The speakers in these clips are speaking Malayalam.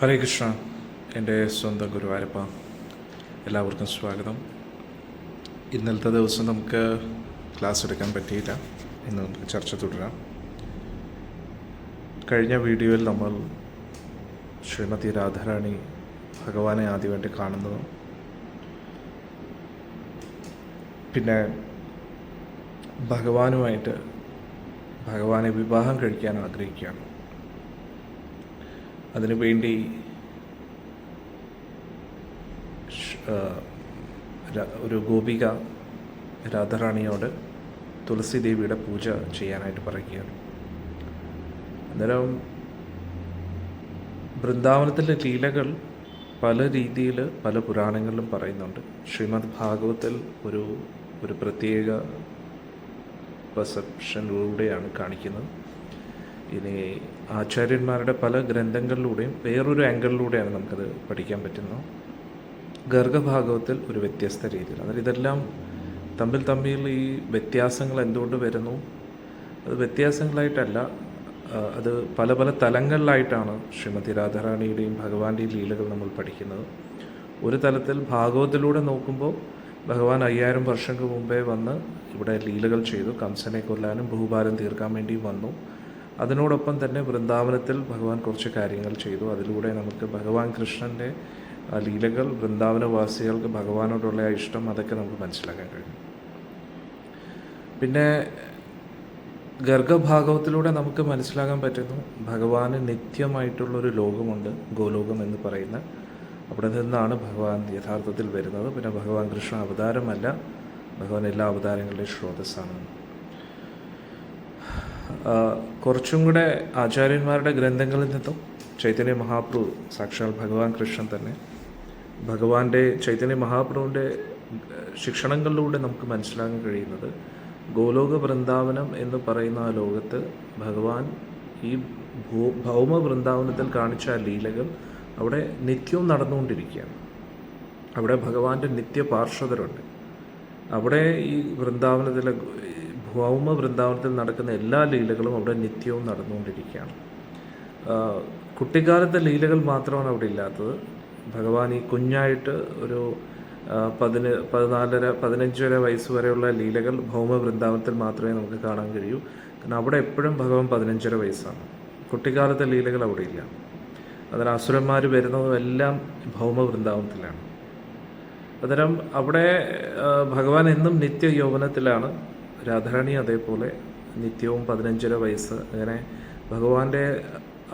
ഹരേ കൃഷ്ണ. എൻ്റെ സ്വന്തം ഗുരുവായൂരപ്പ, എല്ലാവർക്കും സ്വാഗതം. ഇന്നലത്തെ ദിവസം നമുക്ക് ക്ലാസ് എടുക്കാൻ പറ്റിയില്ല. ഇന്ന് നമുക്ക് ചർച്ച തുടരാം. കഴിഞ്ഞ വീഡിയോയിൽ നമ്മൾ ശ്രീമതി രാധാറാണി ഭഗവാനെ ആദ്യമായിട്ട് കാണുന്നതും പിന്നെ ഭഗവാനെ വിവാഹം കഴിക്കാൻ ആഗ്രഹിക്കുകയാണ്. അതിനുവേണ്ടി ഒരു ഗോപിക രാധാറാണിയോട് തുളസി ദേവിയുടെ പൂജ ചെയ്യാനായിട്ട് പറയുകയാണ്. അന്നേരം വൃന്ദാവനത്തിലെ ലീലകൾ പല രീതിയിൽ പല പുരാണങ്ങളിലും പറയുന്നുണ്ട്. ശ്രീമദ് ഭാഗവത്തിൽ ഒരു പ്രത്യേക പെർസെപ്ഷനിലൂടെയാണ് കാണിക്കുന്നത്. ഇനി ആചാര്യന്മാരുടെ പല ഗ്രന്ഥങ്ങളിലൂടെയും വേറൊരു ആംഗിളിലൂടെയാണ് നമുക്കത് പഠിക്കാൻ പറ്റുന്നത്. ഗർഗഭാഗവത്തിൽ ഒരു വ്യത്യസ്ത രീതിയിൽ. അതായത് ഇതെല്ലാം തമ്മിൽ ഈ വ്യത്യാസങ്ങൾ എന്തുകൊണ്ട് വരുന്നു? അത് വ്യത്യാസങ്ങളായിട്ടല്ല, അത് പല പല തലങ്ങളിലായിട്ടാണ് ശ്രീമതി രാധാറാണിയുടെയും ഭഗവാന്റെയും ലീലകൾ നമ്മൾ പഠിക്കുന്നത്. ഒരു തലത്തിൽ ഭാഗവത്തിലൂടെ നോക്കുമ്പോൾ ഭഗവാൻ 5000 വർഷങ്ങൾക്ക് മുമ്പേ വന്ന് ഇവിടെ ലീലകൾ ചെയ്തു. കംസനെ കൊല്ലാനും ഭൂഭാരം തീർക്കാൻ വേണ്ടി വന്നു. അതിനോടൊപ്പം തന്നെ വൃന്ദാവനത്തിൽ ഭഗവാൻ കുറച്ച് കാര്യങ്ങൾ ചെയ്തു. അതിലൂടെ നമുക്ക് ഭഗവാൻ കൃഷ്ണൻ്റെ ലീലകൾ, വൃന്ദാവനവാസികൾക്ക് ഭഗവാനോടുള്ള ഇഷ്ടം, അതൊക്കെ നമുക്ക് മനസ്സിലാക്കാൻ കഴിയും. പിന്നെ ഗർഗഭാഗവത്തിലൂടെ നമുക്ക് മനസ്സിലാക്കാൻ പറ്റുന്നു ഭഗവാന് നിത്യമായിട്ടുള്ളൊരു ലോകമുണ്ട്, ഗോലോകം എന്ന് പറയുന്ന. അവിടെ നിന്നാണ് ഭഗവാൻ യഥാർത്ഥത്തിൽ വരുന്നത്. പിന്നെ ഭഗവാൻ കൃഷ്ണ അവതാരമല്ല, ഭഗവാൻ എല്ലാ അവതാരങ്ങളുടെയും സ്രോതസ്സാണ്. കുറച്ചും കൂടെ ആചാര്യന്മാരുടെ ഗ്രന്ഥങ്ങളിൽ നിന്നും ചൈതന്യ മഹാപ്രഭു, സാക്ഷാൽ ഭഗവാൻ കൃഷ്ണൻ തന്നെ, ചൈതന്യ മഹാപ്രഭുവിൻ്റെ ശിക്ഷണങ്ങളിലൂടെ നമുക്ക് മനസ്സിലാക്കാൻ കഴിയുന്നത് ഗോലോക വൃന്ദാവനം എന്ന് പറയുന്ന ആ ലോകത്ത് ഭഗവാൻ ഈ ഭൗമ വൃന്ദാവനത്തിൽ കാണിച്ച ആ ലീലകൾ അവിടെ നിത്യവും നടന്നുകൊണ്ടിരിക്കുകയാണ്. അവിടെ ഭഗവാന്റെ നിത്യപാർശ്വതരുണ്ട്. അവിടെ ഈ ഭൗമ വൃന്ദാവനത്തിൽ നടക്കുന്ന എല്ലാ ലീലകളും അവിടെ നിത്യവും നടന്നുകൊണ്ടിരിക്കുകയാണ്. കുട്ടിക്കാലത്തെ ലീലകൾ മാത്രമാണ് അവിടെ ഇല്ലാത്തത്. ഭഗവാൻ ഈ കുഞ്ഞായിട്ട് ഒരു 14-15 വയസ്സ് വരെയുള്ള ലീലകൾ ഭൗമ വൃന്ദാവനത്തിൽ മാത്രമേ നമുക്ക് കാണാൻ കഴിയൂ. കാരണം അവിടെ എപ്പോഴും ഭഗവാൻ 15 വയസ്സാണ്. കുട്ടിക്കാലത്തെ ലീലകൾ അവിടെ ഇല്ല. അതിന് അസുരന്മാർ വരുന്നതും എല്ലാം ഭൗമ വൃന്ദാവനത്തിലാണ്. അന്നേരം അവിടെ ഭഗവാൻ എന്നും നിത്യ യൗവനത്തിലാണ്. രാധാറാണി അതേപോലെ നിത്യവും 15 വയസ്സ്. അങ്ങനെ ഭഗവാന്റെ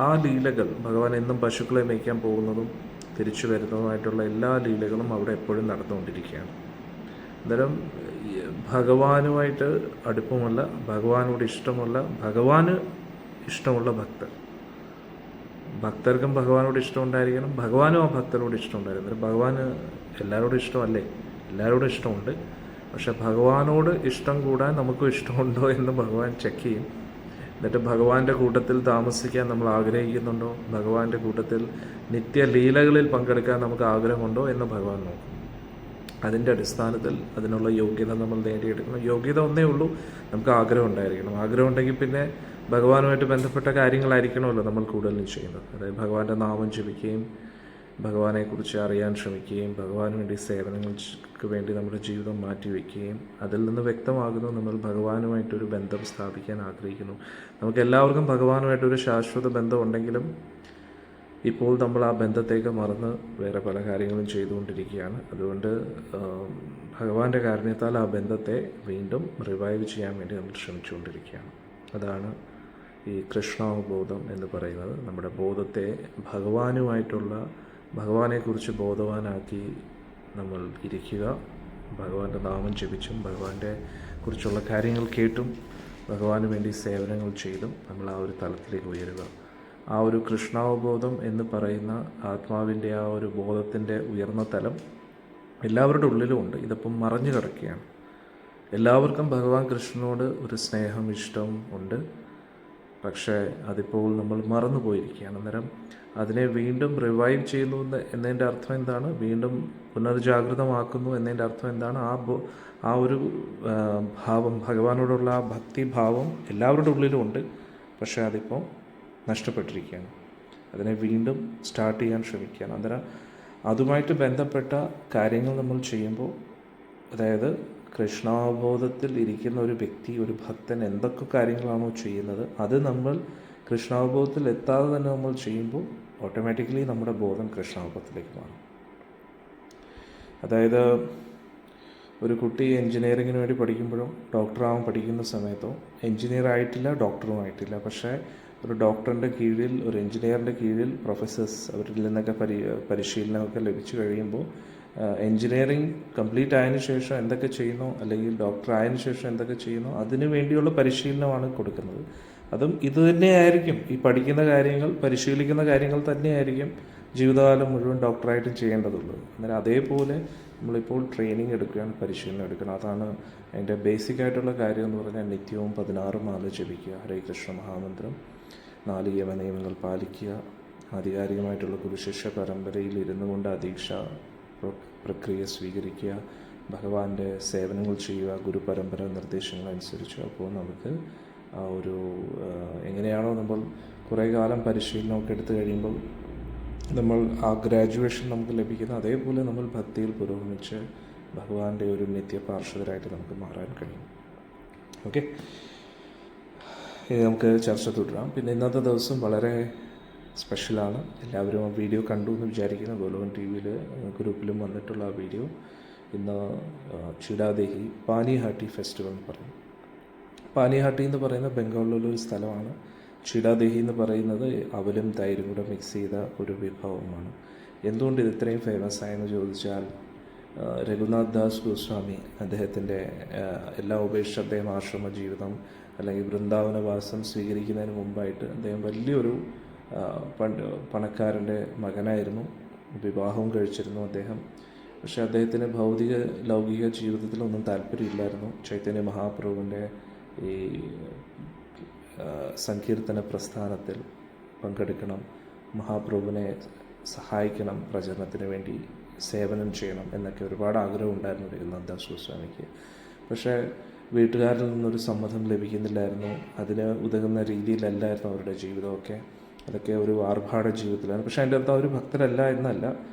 ആ ലീലകൾ, ഭഗവാൻ എന്നും പശുക്കളെ മേയ്ക്കാൻ പോകുന്നതും തിരിച്ചു വരുന്നതുമായിട്ടുള്ള എല്ലാ ലീലകളും അവിടെ എപ്പോഴും നടന്നുകൊണ്ടിരിക്കുകയാണ്. അന്നേരം ഭഗവാനുമായിട്ട് അടുപ്പമുള്ള, ഭഗവാനോട് ഇഷ്ടമുള്ള, ഭഗവാന് ഇഷ്ടമുള്ള ഭക്തർക്കും ഭഗവാനോട് ഇഷ്ടമുണ്ടായിരിക്കണം, ഭഗവാനും ആ ഭക്തരോട് ഇഷ്ടമുണ്ടായിരിക്കണം. ഭഗവാന് എല്ലാവരോടും ഇഷ്ടമല്ലേ? എല്ലാവരോടും ഇഷ്ടമുണ്ട്. പക്ഷെ ഭഗവാനോട് ഇഷ്ടം കൂടാൻ നമുക്കും ഇഷ്ടമുണ്ടോ എന്ന് ഭഗവാൻ ചെക്ക് ചെയ്യും. എന്നിട്ട് ഭഗവാന്റെ കൂട്ടത്തിൽ താമസിക്കാൻ നമ്മൾ ആഗ്രഹിക്കുന്നുണ്ടോ, ഭഗവാന്റെ കൂട്ടത്തിൽ നിത്യലീലകളിൽ പങ്കെടുക്കാൻ നമുക്ക് ആഗ്രഹമുണ്ടോ എന്ന് ഭഗവാൻ നോക്കും. അതിൻ്റെ അടിസ്ഥാനത്തിൽ അതിനുള്ള യോഗ്യത നമ്മൾ നേടിയെടുക്കണം. യോഗ്യത ഒന്നേ ഉള്ളൂ, നമുക്ക് ആഗ്രഹം ഉണ്ടായിരിക്കണം. ആഗ്രഹം ഉണ്ടെങ്കിൽ പിന്നെ ഭഗവാനുമായിട്ട് ബന്ധപ്പെട്ട കാര്യങ്ങളായിരിക്കണമല്ലോ നമ്മൾ കൂടുതലും ചെയ്യുന്നത്. അതായത് ഭഗവാന്റെ നാമം ജപിക്കുകയും ഭഗവാനെക്കുറിച്ച് അറിയാൻ ശ്രമിക്കുകയും ഭഗവാന് വേണ്ടി സേവനങ്ങൾക്ക് വേണ്ടി നമ്മുടെ ജീവിതം മാറ്റിവെക്കുകയും അതിൽ നിന്ന് വ്യക്തമാകുന്നു നമ്മൾ ഭഗവാനുമായിട്ടൊരു ബന്ധം സ്ഥാപിക്കാൻ ആഗ്രഹിക്കുന്നു. നമുക്ക് എല്ലാവർക്കും ഭഗവാനുമായിട്ടൊരു ശാശ്വത ബന്ധം ഉണ്ടെങ്കിലും ഇപ്പോൾ നമ്മൾ ആ ബന്ധത്തേക്ക് മറന്ന് വേറെ പല കാര്യങ്ങളും ചെയ്തുകൊണ്ടിരിക്കുകയാണ്. അതുകൊണ്ട് ഭഗവാന്റെ കാരുണ്യത്താൽ ആ ബന്ധത്തെ വീണ്ടും റിവൈവ് ചെയ്യാൻ വേണ്ടി നമ്മൾ ശ്രമിച്ചുകൊണ്ടിരിക്കുകയാണ്. അതാണ് ഈ കൃഷ്ണാവബോധം എന്ന് പറയുന്നത്. നമ്മുടെ ബോധത്തെ ഭഗവാനെക്കുറിച്ച് ബോധവാനാക്കി നമ്മൾ ഇരിക്കുക. ഭഗവാന്റെ നാമം ജപിച്ചും ഭഗവാന്റെ കുറിച്ചുള്ള കാര്യങ്ങൾ കേട്ടും ഭഗവാന് വേണ്ടി സേവനങ്ങൾ ചെയ്തും നമ്മൾ ആ ഒരു തലത്തിലേക്ക് ഉയരുക. ആ ഒരു കൃഷ്ണാവബോധം എന്ന് പറയുന്ന ആത്മാവിൻ്റെ ആ ഒരു ബോധത്തിൻ്റെ ഉയർന്ന തലം എല്ലാവരുടെ ഉള്ളിലും ഉണ്ട്. ഇതിപ്പം മറഞ്ഞു കിടക്കുകയാണ്. എല്ലാവർക്കും ഭഗവാൻ കൃഷ്ണനോട് ഒരു സ്നേഹം, ഇഷ്ടം ഉണ്ട്. പക്ഷേ അതിപ്പോൾ നമ്മൾ മറന്നു പോയിരിക്കുകയാണ്. അന്നേരം അതിനെ വീണ്ടും റിവൈവ് ചെയ്യുന്നു എന്നതിൻ്റെ അർത്ഥം എന്താണ്? വീണ്ടും പുനർജാഗൃതമാക്കുന്നു എന്നതിൻ്റെ അർത്ഥം എന്താണ്? ആ ഒരു ഭാവം, ഭഗവാനോടുള്ള ആ ഭക്തിഭാവം എല്ലാവരുടെ ഉള്ളിലും ഉണ്ട്. പക്ഷേ അതിപ്പോൾ നഷ്ടപ്പെട്ടിരിക്കുകയാണ്. അതിനെ വീണ്ടും സ്റ്റാർട്ട് ചെയ്യാൻ ശ്രമിക്കുകയാണ്. അന്നേരം അതുമായിട്ട് ബന്ധപ്പെട്ട കാര്യങ്ങൾ നമ്മൾ ചെയ്യുമ്പോൾ, അതായത് കൃഷ്ണാവബോധത്തിൽ ഇരിക്കുന്ന ഒരു വ്യക്തി, ഒരു ഭക്തൻ എന്തൊക്കെ കാര്യങ്ങളാണോ ചെയ്യുന്നത്, അത് നമ്മൾ കൃഷ്ണാവബോധത്തിൽ എത്താതെ തന്നെ നമ്മൾ ചെയ്യുമ്പോൾ ഓട്ടോമാറ്റിക്കലി നമ്മുടെ ബോധം കൃഷ്ണാവബോധത്തിലേക്ക് മാറും. അതായത് ഒരു കുട്ടി എൻജിനീയറിങ്ങിന് വേണ്ടി പഠിക്കുമ്പോഴോ ഡോക്ടറാവാൻ പഠിക്കുന്ന സമയത്തോ എൻജിനീയർ ആയിട്ടില്ല, ഡോക്ടറും ആയിട്ടില്ല, പക്ഷേ ഒരു ഡോക്ടറിൻ്റെ കീഴിൽ, ഒരു എൻജിനീയറിൻ്റെ കീഴിൽ പ്രൊഫസേഴ്സ് അവരിൽ നിന്നൊക്കെ പരിശീലനമൊക്കെ ലഭിച്ചു കഴിയുമ്പോൾ എൻജിനീയറിങ് കംപ്ലീറ്റ് ആയതിനു ശേഷം എന്തൊക്കെ ചെയ്യുന്നോ, അല്ലെങ്കിൽ ഡോക്ടർ ആയതിനു ശേഷം എന്തൊക്കെ ചെയ്യുന്നോ അതിനു വേണ്ടിയുള്ള പരിശീലനമാണ് കൊടുക്കുന്നത്. അതും ഇത് തന്നെയായിരിക്കും, ഈ പഠിക്കുന്ന കാര്യങ്ങൾ, പരിശീലിക്കുന്ന കാര്യങ്ങൾ തന്നെയായിരിക്കും ജീവിതകാലം മുഴുവൻ ഡോക്ടറായിട്ടും ചെയ്യേണ്ടതുള്ളത്. അന്നേരം അതേപോലെ നമ്മളിപ്പോൾ ട്രെയിനിങ് എടുക്കുകയാണ്, പരിശീലനം എടുക്കണം. അതാണ് അതിൻ്റെ ബേസിക് ആയിട്ടുള്ള കാര്യം എന്ന് പറഞ്ഞാൽ നിത്യവും 16 മാല ജപിക്കുക, ഹരേ കൃഷ്ണ മഹാമന്ത്രം, 4 യമനിയമങ്ങൾ പാലിക്കുക, ആധികാരികമായിട്ടുള്ള ഗുരുശിഷ്യ പരമ്പരയിൽ ഇരുന്നു കൊണ്ട് അദീക്ഷ പ്രക്രിയ സ്വീകരിക്കുക, ഭഗവാന്റെ സേവനങ്ങൾ ചെയ്യുക, ഗുരുപരമ്പര നിർദ്ദേശങ്ങൾ അനുസരിച്ച്. അപ്പോൾ നമുക്ക് ആ ഒരു എങ്ങനെയാണോ നമ്മൾ കുറേ കാലം പരിശീലനമൊക്കെ എടുത്തു കഴിയുമ്പോൾ നമ്മൾ ആ ഗ്രാജുവേഷൻ നമുക്ക് ലഭിക്കുന്നത്, അതേപോലെ നമ്മൾ ഭക്തിയിൽ പുരോഗമിച്ച് ഭഗവാന്റെ ഒരു നിത്യപാർഷദരായിട്ട് നമുക്ക് മാറാൻ കഴിയും. ഓക്കെ, ഇനി നമുക്ക് ചർച്ച തുടരാം. പിന്നെ ഇന്നത്തെ ദിവസം വളരെ സ്പെഷ്യലാണ്. എല്ലാവരും ആ വീഡിയോ കണ്ടു എന്ന് വിചാരിക്കുന്നു. ഗോലോകൻ TV ഗ്രൂപ്പിലും വന്നിട്ടുള്ള ആ വീഡിയോ. ഇന്ന് ചുരാദേഹി പാനിഹാട്ടി ഫെസ്റ്റിവൽ എന്ന് പറയും. പാനിഹാട്ടി എന്ന് പറയുന്നത് ബംഗാളിലൊരു സ്ഥലമാണ്. ചിടാദേഹി എന്ന് പറയുന്നത് അവലും തൈരും കൂടെ മിക്സ് ചെയ്ത ഒരു വിഭവമാണ്. എന്തുകൊണ്ട് ഇത് ഇത്രയും ഫേമസ് ആയെന്ന് ചോദിച്ചാൽ, രഘുനാഥ് ദാസ് ഗോസ്വാമി അദ്ദേഹത്തിൻ്റെ എല്ലാം ഉപേക്ഷിച്ച് അദ്ദേഹം ആശ്രമ ജീവിതം അല്ലെങ്കിൽ വൃന്ദാവനവാസം സ്വീകരിക്കുന്നതിന് മുമ്പായിട്ട് അദ്ദേഹം വലിയൊരു പണക്കാരൻ്റെ മകനായിരുന്നു. വിവാഹവും കഴിച്ചിരുന്നു അദ്ദേഹം. പക്ഷേ അദ്ദേഹത്തിന് ഭൗതിക ലൗകിക ജീവിതത്തിലൊന്നും താല്പര്യമില്ലായിരുന്നു. ചൈതന്യ മഹാപ്രഭുവിൻ്റെ ഈ സങ്കീർത്തന പ്രസ്ഥാനത്തിൽ പങ്കെടുക്കണം, മഹാപ്രഭുവിനെ സഹായിക്കണം, പ്രചരണത്തിന് വേണ്ടി സേവനം ചെയ്യണം എന്നൊക്കെ ഒരുപാട് ആഗ്രഹം ഉണ്ടായിരുന്നു രഘുനാഥ് ദാസ് ഗോസ്വാമിക്ക്. പക്ഷേ വീട്ടുകാരിൽ നിന്നൊരു സമ്മതം ലഭിക്കുന്നില്ലായിരുന്നു. അതിന് ഉതകുന്ന രീതിയിലല്ലായിരുന്നു അവരുടെ ജീവിതമൊക്കെ. അതൊക്കെ ഒരു ആർഭാട ജീവിതത്തിലാണ്. പക്ഷേ അതിൻ്റെ അർത്ഥം അവർ ഭക്തരല്ല എന്നല്ല,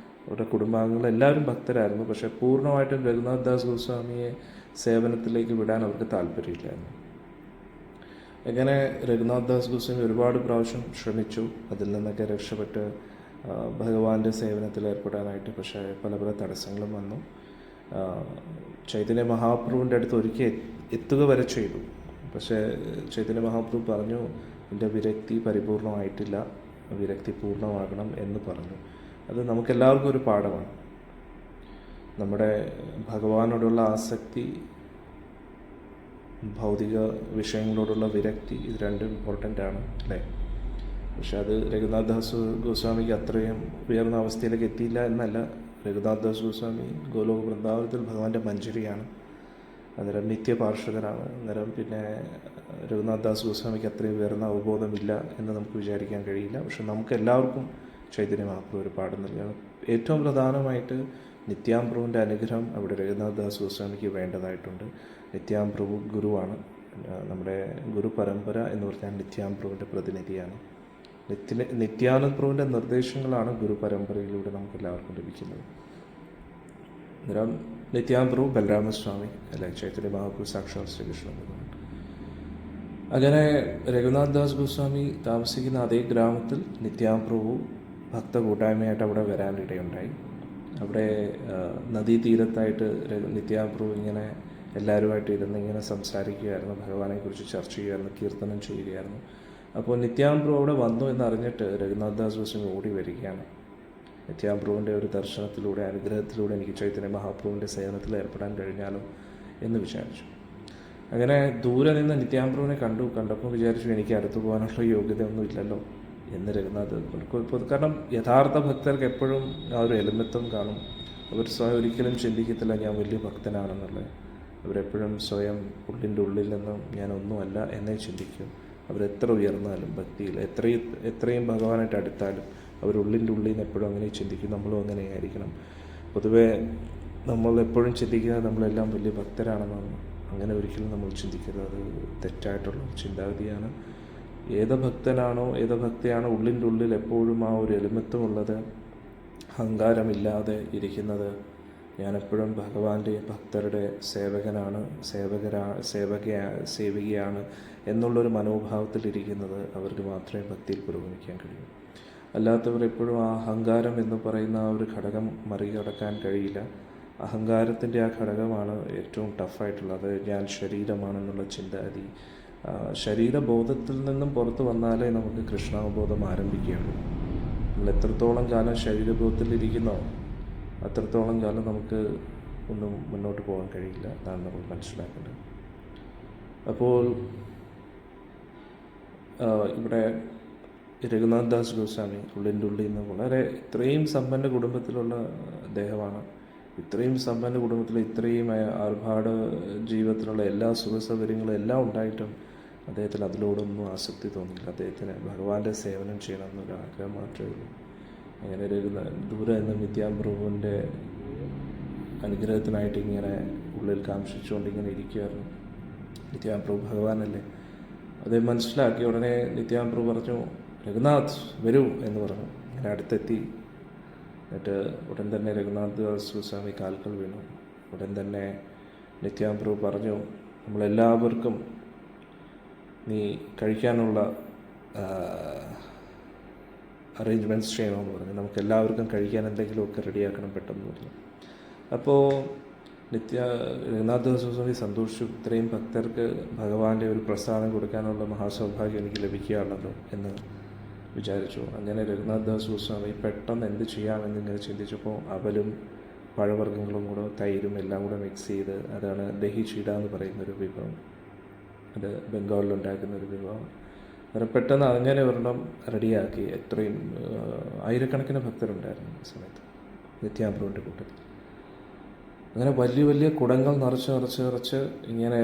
അവരുടെ കുടുംബാംഗങ്ങൾ എല്ലാവരും ഭക്തരായിരുന്നു. പക്ഷേ പൂർണ്ണമായിട്ടും രഘുനാഥ് ദാസ് ഗോസ്വാമിയെ സേവനത്തിലേക്ക് വിടാൻ അവർക്ക് താല്പര്യമില്ലായിരുന്നു. അങ്ങനെ രഘുനാഥ് ദാസ് ഗോസ്വാമി ഒരുപാട് പ്രാവശ്യം ശ്രമിച്ചു അതിൽ നിന്നൊക്കെ രക്ഷപ്പെട്ട് ഭഗവാന്റെ സേവനത്തിൽ ഏർപ്പെടാനായിട്ട്. പക്ഷേ പല പല തടസ്സങ്ങളും വന്നു. ചൈതന്യ മഹാപ്രഭുവിൻ്റെ അടുത്ത് ഒരിക്കൽ എത്തുക വരെ ചെയ്തു. പക്ഷേ ചൈതന്യ മഹാപ്രഭു പറഞ്ഞു, എൻ്റെ വിരക്തി പരിപൂർണമായിട്ടില്ല, വിരക്തി പൂർണ്ണമാകണം എന്ന് പറഞ്ഞു. അത് നമുക്കെല്ലാവർക്കും ഒരു പാഠമാണ്. നമ്മുടെ ഭഗവാനോടുള്ള ആസക്തി, ഭൗതിക വിഷയങ്ങളോടുള്ള വിരക്തി, ഇത് രണ്ടും ഇമ്പോർട്ടൻ്റ് ആണ് അല്ലേ? പക്ഷെ അത് രഘുനാഥ് ദാസ് ഗോസ്വാമിക്ക് അത്രയും ഉയർന്ന അവസ്ഥയിലേക്ക് എത്തിയില്ല എന്നല്ല. രഘുനാഥ് ദാസ് ഗോസ്വാമി ഗോലോക വൃന്ദാവനത്തിൽ ഭഗവാന്റെ മഞ്ജരിയാണ്, അന്നേരം നിത്യപാർഷദനാണ്. അന്നേരം പിന്നെ രഘുനാഥ് ദാസ് ഗോസ്വാമിക്ക് അത്രയും ഉയർന്ന അവബോധമില്ല എന്ന് നമുക്ക് വിചാരിക്കാൻ കഴിയില്ല. പക്ഷെ നമുക്ക് എല്ലാവർക്കും ചൈതന്യ മഹാപ്രഭു ഒരു പാഠം നൽകുകയാണ്. ഏറ്റവും പ്രധാനമായിട്ട് നിത്യാംപ്രഭുവിൻ്റെ അനുഗ്രഹം അവിടെ രഘുനാഥ് ദാസ് ഗോസ്വാമിക്ക് വേണ്ടതായിട്ടുണ്ട്. നിത്യാംപ്രഭു ഗുരുവാണ്. നമ്മുടെ ഗുരു പരമ്പര എന്ന് പറഞ്ഞാൽ നിത്യാംപ്രഭുവിൻ്റെ പ്രതിനിധിയാണ്. നിത്യാനന്ദ പ്രഭുവിൻ്റെ നിർദ്ദേശങ്ങളാണ് ഗുരു പരമ്പരയിലൂടെ നമുക്ക് എല്ലാവർക്കും ലഭിക്കുന്നത്. അന്നേരം നിത്യാനന്ദപ്രഭു ബലരാമസ്വാമി അല്ലെ, ചൈതന്യ മഹാപ്രഭു സാക്ഷാൽ ശ്രീകൃഷ്ണ ഭഗവാൻ. അങ്ങനെ രഘുനാഥ് ദാസ് ഗോസ്വാമി താമസിക്കുന്ന അതേ ഗ്രാമത്തിൽ നിത്യാനന്ദപ്രഭു ഭക്ത കൂട്ടായ്മയായിട്ട് അവിടെ വരാനിടയുണ്ടായി. അവിടെ നദീതീരത്തായിട്ട് നിത്യാനന്ദപ്രഭു ഇങ്ങനെ എല്ലാവരുമായിട്ട് ഇരുന്ന് ഇങ്ങനെ സംസാരിക്കുകയായിരുന്നു, ഭഗവാനെക്കുറിച്ച് ചർച്ച ചെയ്യുകയായിരുന്നു, കീർത്തനം ചെയ്യുകയായിരുന്നു. അപ്പോൾ നിത്യാനന്ദപ്രഭു അവിടെ വന്നു എന്നറിഞ്ഞിട്ട് രഘുനാഥ് ദാസ് ഗോസ്വാമി ഓടി വരികയാണ്. നിത്യാനന്ദപ്രഭുവിൻ്റെ ഒരു ദർശനത്തിലൂടെ, അനുഗ്രഹത്തിലൂടെ എനിക്ക് ചൈതന്യ മഹാപ്രഭുവിൻ്റെ സേവനത്തിൽ ഏർപ്പെടാൻ കഴിഞ്ഞാലോ എന്ന് വിചാരിച്ചു. അങ്ങനെ ദൂരെ നിന്ന് നിത്യാനന്ദപ്രഭുവിനെ കണ്ടപ്പോൾ വിചാരിച്ചു എനിക്ക് അടുത്ത് പോകാനുള്ള യോഗ്യതയൊന്നും ഇല്ലല്ലോ എന്ന് രഘുനാഥ്. കാരണം യഥാർത്ഥ ഭക്തർക്ക് എപ്പോഴും ആ ഒരു എലിമത്വം കാണും. അവർ സ്വയം ഒരിക്കലും ചിന്തിക്കത്തില്ല ഞാൻ വലിയ ഭക്തനാണെന്നുള്ളത്. അവരെപ്പോഴും സ്വയം ഉള്ളിൻ്റെ ഉള്ളിൽ നിന്നും ഞാനൊന്നുമല്ല എന്നേ ചിന്തിക്കും. അവരെത്ര ഉയർന്നാലും ഭക്തിയിൽ എത്രയും ഭഗവാനായിട്ട് അടുത്താലും അവരുള്ളിൻ്റെ ഉള്ളിൽ നിന്ന് എപ്പോഴും അങ്ങനെ ചിന്തിക്കും. നമ്മളും അങ്ങനെയായിരിക്കണം. പൊതുവേ നമ്മൾ എപ്പോഴും ചിന്തിക്കുന്നത് നമ്മളെല്ലാം വലിയ ഭക്തരാണെന്നാണ്. അങ്ങനെ ഒരിക്കലും നമ്മൾ ചിന്തിക്കരുത്. അത് തെറ്റായിട്ടുള്ള ചിന്താഗതിയാണ്. ഏത് ഭക്തനാണോ ഏത് ഭക്തിയാണോ ഉള്ളിൻ്റെ ഉള്ളിൽ എപ്പോഴും ആ ഒരു എളിമത്വമുള്ളത്, അഹങ്കാരമില്ലാതെ ഇരിക്കുന്നത്, ഞാനെപ്പോഴും ഭഗവാന്റെ ഭക്തരുടെ സേവകനാണ്, സേവികയാണ് എന്നുള്ളൊരു മനോഭാവത്തിലിരിക്കുന്നത് അവർക്ക് മാത്രമേ ഭക്തിയിൽ പുരോഗമിക്കാൻ കഴിയൂ. അല്ലാത്തവർ എപ്പോഴും ആ അഹങ്കാരം എന്ന് പറയുന്ന ആ ഒരു ഘടകം മറികടക്കാൻ കഴിയില്ല. അഹങ്കാരത്തിൻ്റെ ആ ഘടകമാണ് ഏറ്റവും ടഫായിട്ടുള്ളത്. ഞാൻ ശരീരമാണെന്നുള്ള ചിന്താഗതി, ശരീരബോധത്തിൽ നിന്നും പുറത്തു വന്നാലേ നമുക്ക് കൃഷ്ണാവബോധം ആരംഭിക്കുകയുള്ളൂ. നമ്മൾ എത്രത്തോളം കാലം ശരീരബോധത്തിലിരിക്കുന്നോ അത്രത്തോളം കാലം നമുക്ക് ഒന്നും മുന്നോട്ട് പോകാൻ കഴിയില്ല. അതാണ് നമ്മൾ മനസ്സിലാക്കേണ്ടത്. അപ്പോൾ ഇവിടെ രഘുനാഥ് ദാസ് ഗോസ്വാമി ഉള്ളിൻ്റെ ഉള്ളിൽ നിന്ന് വളരെ ഇത്രയും സമ്പന്ന കുടുംബത്തിലുള്ള അദ്ദേഹമാണ്. ഇത്രയും സമ്പന്ന കുടുംബത്തിൽ ഇത്രയും ആർഭാട ജീവിതത്തിലുള്ള എല്ലാ സുഖസൗകര്യങ്ങളും എല്ലാം ഉണ്ടായിട്ടും അദ്ദേഹത്തിന് അതിലോടൊന്നും ആസക്തി തോന്നിയില്ല. അദ്ദേഹത്തിന് ഭഗവാന്റെ സേവനം ചെയ്യണം എന്നൊരു ആഗ്രഹം മാത്രമേ ഉള്ളൂ. അങ്ങനെ ദൂരെ നിന്ന് നിത്യാംപ്രഭുവിൻ്റെ അനുഗ്രഹത്തിനായിട്ട് ഇങ്ങനെ ഉള്ളിൽ കാംക്ഷിച്ചുകൊണ്ട് ഇങ്ങനെ ഇരിക്കുകയായിരുന്നു. നിത്യാംപ്രഭു ഭഗവാനല്ലേ, അത് മനസ്സിലാക്കി ഉടനെ നിത്യാംപ്രഭു പറഞ്ഞു, രഘുനാഥ് വരൂ എന്ന് പറഞ്ഞു. അങ്ങനെ അടുത്തെത്തി. എന്നിട്ട് ഉടൻ തന്നെ രഘുനാഥ് ദാസ് ഗോസ്വാമി കാൽക്കൽ വീണു. ഉടൻ തന്നെ നിത്യാംപ്രഭു പറഞ്ഞു, നമ്മളെല്ലാവർക്കും നീ കഴിക്കാനുള്ള അറേഞ്ച്മെൻറ്റ്സ് ചെയ്യണമെന്ന് പറഞ്ഞു. നമുക്ക് എല്ലാവർക്കും കഴിക്കാൻ എന്തെങ്കിലുമൊക്കെ റെഡിയാക്കണം പെട്ടെന്ന് പറഞ്ഞു. അപ്പോൾ രഘുനാഥ് ദാസ് ഗോസ്വാമി സന്തോഷിച്ചു. ഇത്രയും ഭക്തർക്ക് ഭഗവാന്റെ ഒരു പ്രസാദം കൊടുക്കാനുള്ള മഹാസൗഭാഗ്യം എനിക്ക് ലഭിക്കുകയാണല്ലോ എന്ന് വിചാരിച്ചു. അങ്ങനെ രഘുനാഥ് ദാസ് ഗോസ്വാമി പെട്ടെന്ന് എന്ത് ചെയ്യാമെന്ന് ഇങ്ങനെ ചിന്തിച്ചപ്പോൾ അവലും പഴവർഗ്ഗങ്ങളും കൂടെ തൈരും എല്ലാം കൂടെ മിക്സ് ചെയ്ത്, അതാണ് ദഹി ചീട എന്ന് പറയുന്നൊരു വിഭവം. അത് ബംഗാളിലുണ്ടാക്കുന്ന ഒരു വിഭവം. അങ്ങനെ പെട്ടെന്ന് അങ്ങനെ ഒരെണ്ണം റെഡിയാക്കി. എത്രയും ആയിരക്കണക്കിന് ഭക്തരുണ്ടായിരുന്നു ആ സമയത്ത് നിത്യാംപ്രഭുവിൻ്റെ കൂട്ടത്തിൽ. അങ്ങനെ വലിയ വലിയ കുടങ്ങൾ നിറച്ച് ഇങ്ങനെ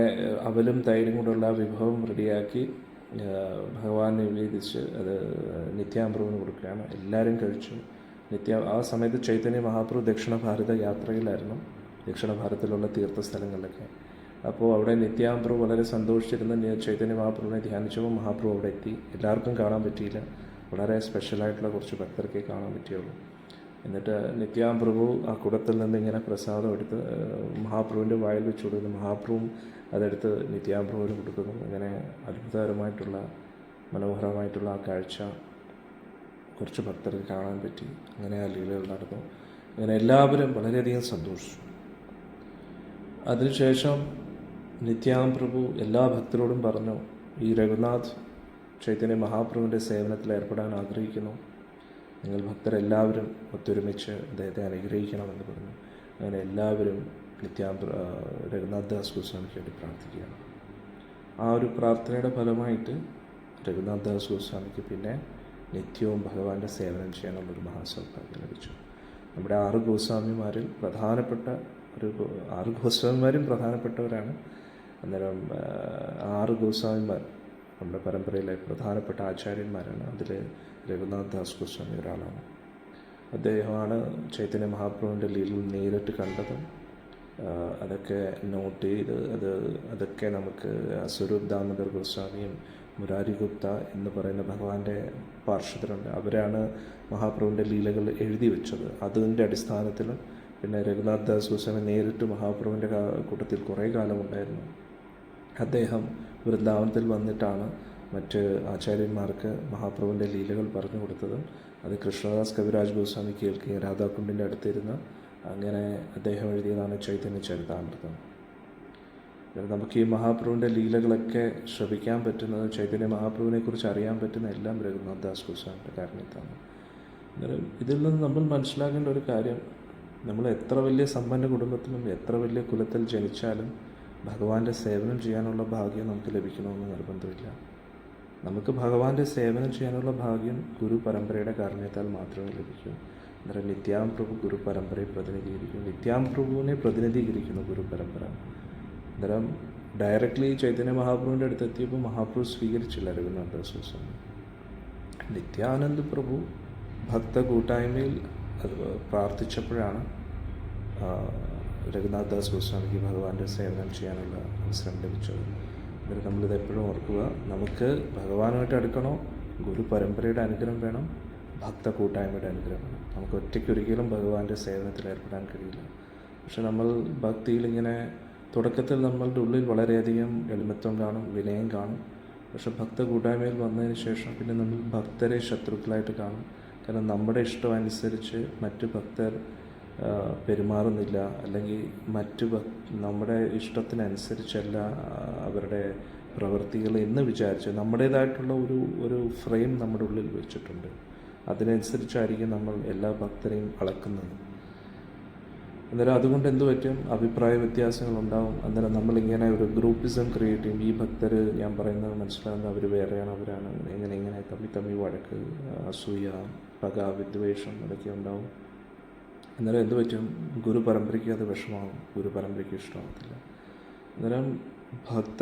അവലും തൈരും കൂടെയുള്ള ആ വിഭവം റെഡിയാക്കി ഭഗവാനെ നിവേദിച്ച് അത് നിത്യാംപ്രഭുവിന് കൊടുക്കുകയാണ്. എല്ലാവരും കഴിച്ചു. ആ സമയത്ത് ചൈതന്യ മഹാപ്രഭു ദക്ഷിണ ഭാരത യാത്രയിലായിരുന്നു, ദക്ഷിണ ഭാരതത്തിലുള്ള തീർത്ഥസ്ഥലങ്ങളിലൊക്കെ. അപ്പോൾ അവിടെ നിത്യാംപ്രഭു വളരെ സന്തോഷിച്ചിരുന്ന് ചൈതന്യ മഹാപ്രഭുവിനെ ധ്യാനിച്ചപ്പോൾ മഹാപ്രഭു അവിടെ എത്തി. എല്ലാവർക്കും കാണാൻ പറ്റിയില്ല, വളരെ സ്പെഷ്യലായിട്ടുള്ള കുറച്ച് ഭക്തർക്കേ കാണാൻ പറ്റിയുള്ളൂ. എന്നിട്ട് നിത്യാംപ്രഭു ആ കുടത്തിൽ നിന്ന് ഇങ്ങനെ പ്രസാദം എടുത്ത് മഹാപ്രഭുവിൻ്റെ വായിൽ വെച്ച് കൊടുക്കുന്നു. മഹാപ്രഭുവും അതെടുത്ത് നിത്യാംപ്രഭുവിന് കൊടുക്കുന്നു. അങ്ങനെ അത്ഭുതകരമായിട്ടുള്ള മനോഹരമായിട്ടുള്ള ആ കാഴ്ച കുറച്ച് ഭക്തർക്ക് കാണാൻ പറ്റി. അങ്ങനെ ആ ലീലകൾ നടന്നു. അങ്ങനെ എല്ലാവരും വളരെയധികം സന്തോഷിച്ചു. അതിനുശേഷം നിത്യാംപ്രഭു എല്ലാ ഭക്തരോടും പറഞ്ഞു, ഈ രഘുനാഥ് ചൈതന്യ മഹാപ്രഭുവിൻ്റെ സേവനത്തിൽ ഏർപ്പെടാൻ ആഗ്രഹിക്കുന്നു. നിങ്ങൾ ഭക്തരെല്ലാവരും ഒത്തൊരുമിച്ച് അദ്ദേഹത്തെ അനുഗ്രഹിക്കണമെന്ന് പറഞ്ഞു. അങ്ങനെ എല്ലാവരും രഘുനാഥ് ദാസ് ഗോസ്വാമിക്ക് വേണ്ടി പ്രാർത്ഥിക്കുകയാണ്. ആ ഒരു പ്രാർത്ഥനയുടെ ഫലമായിട്ട് രഘുനാഥ് ദാസ് ഗോസ്വാമിക്ക് പിന്നെ നിത്യവും ഭഗവാന്റെ സേവനം ചെയ്യാനുള്ളൊരു മഹാസൗഭാഗ്യം ലഭിച്ചു. നമ്മുടെ 6 ഗോസ്വാമിമാരിൽ പ്രധാനപ്പെട്ടവരാണ്. അന്നേരം 6 ഗോസ്വാമിമാർ നമ്മുടെ പരമ്പരയിലെ പ്രധാനപ്പെട്ട ആചാര്യന്മാരാണ്. അതിൽ രഘുനാഥ് ദാസ് ഗോസ്വാമി ഒരാളാണ്. അദ്ദേഹമാണ് ചൈതന്യ മഹാപ്രഭുവിൻ്റെ ലീലയിൽ നേരിട്ട് കണ്ടതും അതൊക്കെ നോട്ട് ചെയ്ത് അതൊക്കെ നമുക്ക് സ്വരൂപ് ദാമോദർ ഗോസ്വാമിയും മുരാരി ഗുപ്ത എന്ന് പറയുന്ന ഭഗവാന്റെ പാർഷദരുണ്ട്. അവരാണ് മഹാപ്രഭുവിൻ്റെ ലീലകൾ എഴുതി വെച്ചത്. അതിൻ്റെ അടിസ്ഥാനത്തിൽ പിന്നെ രഘുനാഥ് ദാസ് ഗോസ്വാമി നേരിട്ട് മഹാപ്രഭുവിൻ്റെ കൂട്ടത്തിൽ കുറേ കാലം ഉണ്ടായിരുന്നു. അദ്ദേഹം വൃന്ദാവനത്തിൽ വന്നിട്ടാണ് മറ്റ് ആചാര്യന്മാർക്ക് മഹാപ്രഭുവിൻ്റെ ലീലകൾ പറഞ്ഞു കൊടുത്തതും. അത് കൃഷ്ണദാസ് കവിരാജ് ഗോസ്വാമി കേൾക്കുകയും രാധാകുണ്ടിൻ്റെ അടുത്തിരുന്ന് അങ്ങനെ അദ്ദേഹം എഴുതിയതാണ് ചൈതന്യ ചരിതാമൃതം. നമുക്ക് ഈ മഹാപ്രഭുവിൻ്റെ ലീലകളൊക്കെ ശ്രവിക്കാൻ പറ്റുന്നത്, ചൈതന്യ മഹാപ്രഭുവിനെക്കുറിച്ച് അറിയാൻ പറ്റുന്ന എല്ലാം രഘുനാഥ് ദാസ് ഗോസ്വാമിയുടെ കാരണത്താണ്. അന്നേരം ഇതിൽ നിന്ന് നമ്മൾ മനസ്സിലാക്കേണ്ട ഒരു കാര്യം, നമ്മൾ എത്ര വലിയ സമ്പന്ന കുടുംബത്തിലും എത്ര വലിയ കുലത്തിൽ ജനിച്ചാലും ഭഗവാന്റെ സേവനം ചെയ്യാനുള്ള ഭാഗ്യം നമുക്ക് ലഭിക്കണമെന്ന് നിർബന്ധമില്ല. നമുക്ക് ഭഗവാന്റെ സേവനം ചെയ്യാനുള്ള ഭാഗ്യം ഗുരു പരമ്പരയുടെ കാരണത്താൽ മാത്രമേ ലഭിക്കൂ. അന്നേരം നിത്യാംപ്രഭു ഗുരു പരമ്പരയെ പ്രതിനിധീകരിക്കുന്നു, നിത്യാംപ്രഭുവിനെ പ്രതിനിധീകരിക്കുന്നു ഗുരു പരമ്പര. അന്നേരം ഡയറക്റ്റ്ലി ചൈതന്യ മഹാപ്രഭുവിൻ്റെ അടുത്ത് എത്തിയപ്പോൾ മഹാപ്രഭു സ്വീകരിച്ചില്ല രഘുനാഥ് ദാസ് ഗോസ്വാമി. നിത്യാനന്ദ പ്രഭു ഭക്ത കൂട്ടായ്മയിൽ അത് പ്രാർത്ഥിച്ചപ്പോഴാണ് രഘുനാഥ് ദാസ് ഗോസ്വാമിക്ക് ഭഗവാന്റെ സേവനം ചെയ്യാനുള്ള അവസരം ലഭിച്ചത്. എന്നിട്ട് നമ്മളിത് എപ്പോഴും ഓർക്കുക, നമുക്ക് ഭഗവാനുമായിട്ട് അടുക്കണോ, ഗുരു പരമ്പരയുടെ അനുഗ്രഹം വേണം, ഭക്ത കൂട്ടായ്മയുടെ അനുഗ്രഹം വേണം. നമുക്ക് ഒറ്റയ്ക്ക് ഒരിക്കലും ഭഗവാന്റെ സേവനത്തിൽ ഏർപ്പെടാൻ കഴിയില്ല. പക്ഷെ നമ്മൾ ഭക്തിയിൽ ഇങ്ങനെ തുടക്കത്തിൽ നമ്മളുടെ ഉള്ളിൽ വളരെയധികം എളിമത്വം കാണും, വിനയം കാണും. പക്ഷെ ഭക്ത കൂട്ടായ്മയിൽ വന്നതിന് ശേഷം പിന്നെ നമ്മൾ ഭക്തരെ ശത്രുക്കളായിട്ട് കാണും. കാരണം നമ്മുടെ ഇഷ്ടം അനുസരിച്ച് മറ്റു ഭക്തർ പെരുമാറുന്നില്ല, അല്ലെങ്കിൽ നമ്മുടെ ഇഷ്ടത്തിനനുസരിച്ചല്ല അവരുടെ പ്രവൃത്തികൾ എന്ന് വിചാരിച്ച് നമ്മുടേതായിട്ടുള്ള ഒരു ഫ്രെയിം നമ്മുടെ ഉള്ളിൽ വെച്ചിട്ടുണ്ട്. അതിനനുസരിച്ചായിരിക്കും നമ്മൾ എല്ലാ ഭക്തരെയും അളക്കുന്നത്. അന്നേരം അതുകൊണ്ട് എന്ത് പറ്റും, അഭിപ്രായ വ്യത്യാസങ്ങളുണ്ടാവും. അന്നേരം നമ്മളിങ്ങനെ ഒരു ഗ്രൂപ്പിസം ക്രിയേറ്റ് ചെയ്യും. ഈ ഭക്തർ ഞാൻ പറയുന്നത് മനസ്സിലാകുന്നത് അവർ വേറെയാണ്, അവരാണ്, ഇങ്ങനെ തമ്മി വഴക്ക്, അസൂയ, പക, വിദ്വേഷം അതൊക്കെ ഉണ്ടാവും. അന്നേരം എന്ത് പറ്റും, ഗുരു പരമ്പരയ്ക്ക് അത് വിഷമാവും, ഗുരു പരമ്പരയ്ക്ക് ഇഷ്ടമാകത്തില്ല. അന്നേരം ഭക്ത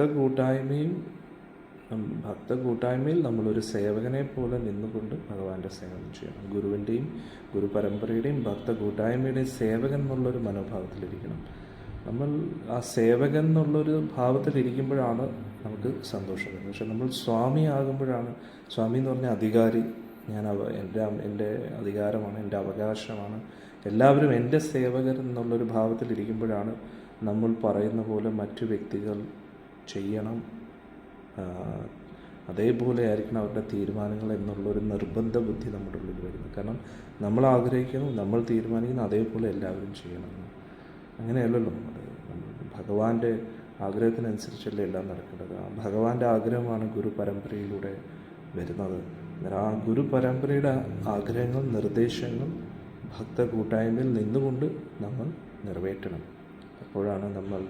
കൂട്ടായ്മയിൽ നമ്മളൊരു സേവകനെ പോലെ നിന്നുകൊണ്ട് ഭഗവാന്റെ സേവനം ചെയ്യണം. ഗുരുവിൻ്റെയും ഗുരു പരമ്പരയുടെയും ഭക്ത കൂട്ടായ്മയുടെയും സേവകൻ എന്നുള്ളൊരു മനോഭാവത്തിലിരിക്കണം. നമ്മൾ ആ സേവകൻ എന്നുള്ളൊരു ഭാവത്തിലിരിക്കുമ്പോഴാണ് നമുക്ക് സന്തോഷം വരുന്നത്. പക്ഷെ നമ്മൾ സ്വാമി ആകുമ്പോഴാണ്, സ്വാമി എന്ന് പറഞ്ഞാൽ അധികാരി, എൻ്റെ അധികാരമാണ്, എൻ്റെ അവകാശമാണ്, എല്ലാവരും എൻ്റെ സേവകർ എന്നുള്ളൊരു ഭാവത്തിലിരിക്കുമ്പോഴാണ് നമ്മൾ പറയുന്ന പോലെ മറ്റു വ്യക്തികൾ ചെയ്യണം, അതേപോലെ ആയിരിക്കണം അവരുടെ തീരുമാനങ്ങൾ എന്നുള്ളൊരു നിർബന്ധ ബുദ്ധി നമ്മുടെ ഉള്ളിൽ വരുന്നത്. കാരണം നമ്മൾ ആഗ്രഹിക്കുന്നു, നമ്മൾ തീരുമാനിക്കുന്നു, അതേപോലെ എല്ലാവരും ചെയ്യണം. അങ്ങനെയല്ലല്ലോ ഭഗവാന്റെ ആഗ്രഹത്തിനനുസരിച്ചല്ലേ എല്ലാം നടക്കേണ്ടത്. ആ ഭഗവാന്റെ ആഗ്രഹമാണ് ഗുരു പരമ്പരയിലൂടെ വരുന്നത്. ആ ഗുരു പരമ്പരയുടെ ആഗ്രഹങ്ങൾ, നിർദ്ദേശങ്ങൾ ഭക്ത കൂട്ടായ്മയിൽ നിന്നുകൊണ്ട് നമ്മൾ നിറവേറ്റണം. അപ്പോഴാണ് നമ്മൾ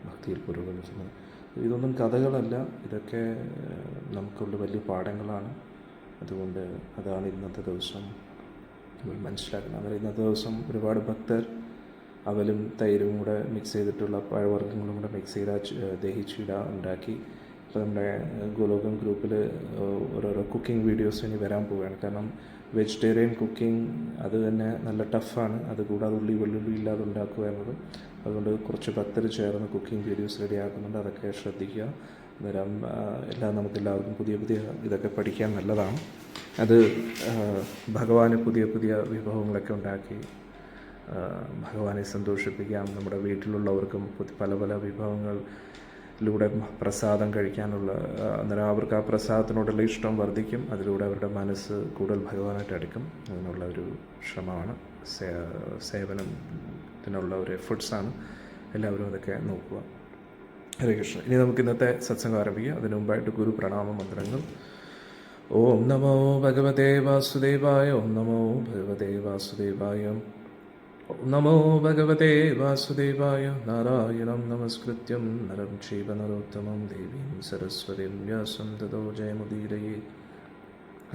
ഭക്തിയിൽ പുരോഗമിക്കുന്നത്. ഇതൊന്നും കഥകളല്ല, ഇതൊക്കെ നമുക്കുള്ള വലിയ പാഠങ്ങളാണ്. അതുകൊണ്ട് അതാണ് ഇന്നത്തെ ദിവസം നമ്മൾ മനസ്സിലാക്കണം. അങ്ങനെ ഇന്നത്തെ ദിവസം ഒരുപാട് ഭക്തർ അവലും തൈരും കൂടെ മിക്സ് ചെയ്തിട്ടുള്ള പഴവർഗ്ഗങ്ങളും കൂടെ മിക്സ് ചെയ്ത ദഹിച്ചിട ഉണ്ടാക്കി. ഇപ്പോൾ നമ്മുടെ ഗോലോകം ഗ്രൂപ്പിൽ ഓരോരോ കുക്കിംഗ് വീഡിയോസ് ഇനി വരാൻ പോവുകയാണ്. കാരണം വെജിറ്റേറിയൻ കുക്കിംഗ് അത് തന്നെ നല്ല ടഫാണ്. അതുകൂടാതെ വെള്ളുള്ളി ഇല്ലാതെ ഉണ്ടാക്കുക എന്നത്. അതുകൊണ്ട് കുറച്ച് ഭക്തർ ചേർന്ന് കുക്കിംഗ് വീഡിയോസ് റെഡിയാക്കുന്നുണ്ട്. അതൊക്കെ ശ്രദ്ധിക്കുക. അന്നേരം നമുക്കെല്ലാവർക്കും പുതിയ ഇതൊക്കെ പഠിക്കാൻ നല്ലതാണ്. അത് ഭഗവാന് പുതിയ വിഭവങ്ങളൊക്കെ ഉണ്ടാക്കി ഭഗവാനെ സന്തോഷിപ്പിക്കാം. നമ്മുടെ വീട്ടിലുള്ളവർക്കും പല വിഭവങ്ങളിലൂടെ പ്രസാദം കഴിക്കാനുള്ള, അന്നേരം അവർക്ക് ആ പ്രസാദത്തിനോടുള്ള ഇഷ്ടം വർദ്ധിക്കും. അതിലൂടെ അവരുടെ മനസ്സ് കൂടുതൽ ഭഗവാനായിട്ട് അടുക്കും. അതിനുള്ള ഒരു ശ്രമമാണ്, സേവനത്തിനുള്ള ഒരു എഫേർട്സാണ്. എല്ലാവരും അതൊക്കെ നോക്കുക. ഹരേ കൃഷ്ണ. ഇനി നമുക്ക് ഇന്നത്തെ സത്സംഗം ആരംഭിക്കാം. അതിനു മുമ്പായിട്ട് ഗുരു പ്രണാമ മന്ത്രങ്ങൾ. ഓം നമോ ഭഗവതേ വാസുദേവായ, ഓം നമോ ഭഗവതേ വാസുദേവായ, ഓം നമോ ഭഗവതേ വാസുദേവായ. നാരായണം നമസ്കൃത്യം നരം ചൈവ നരോത്തമം ദേവീം സരസ്വതീം വ്യാസം തതോ ജയമുദീരയേ.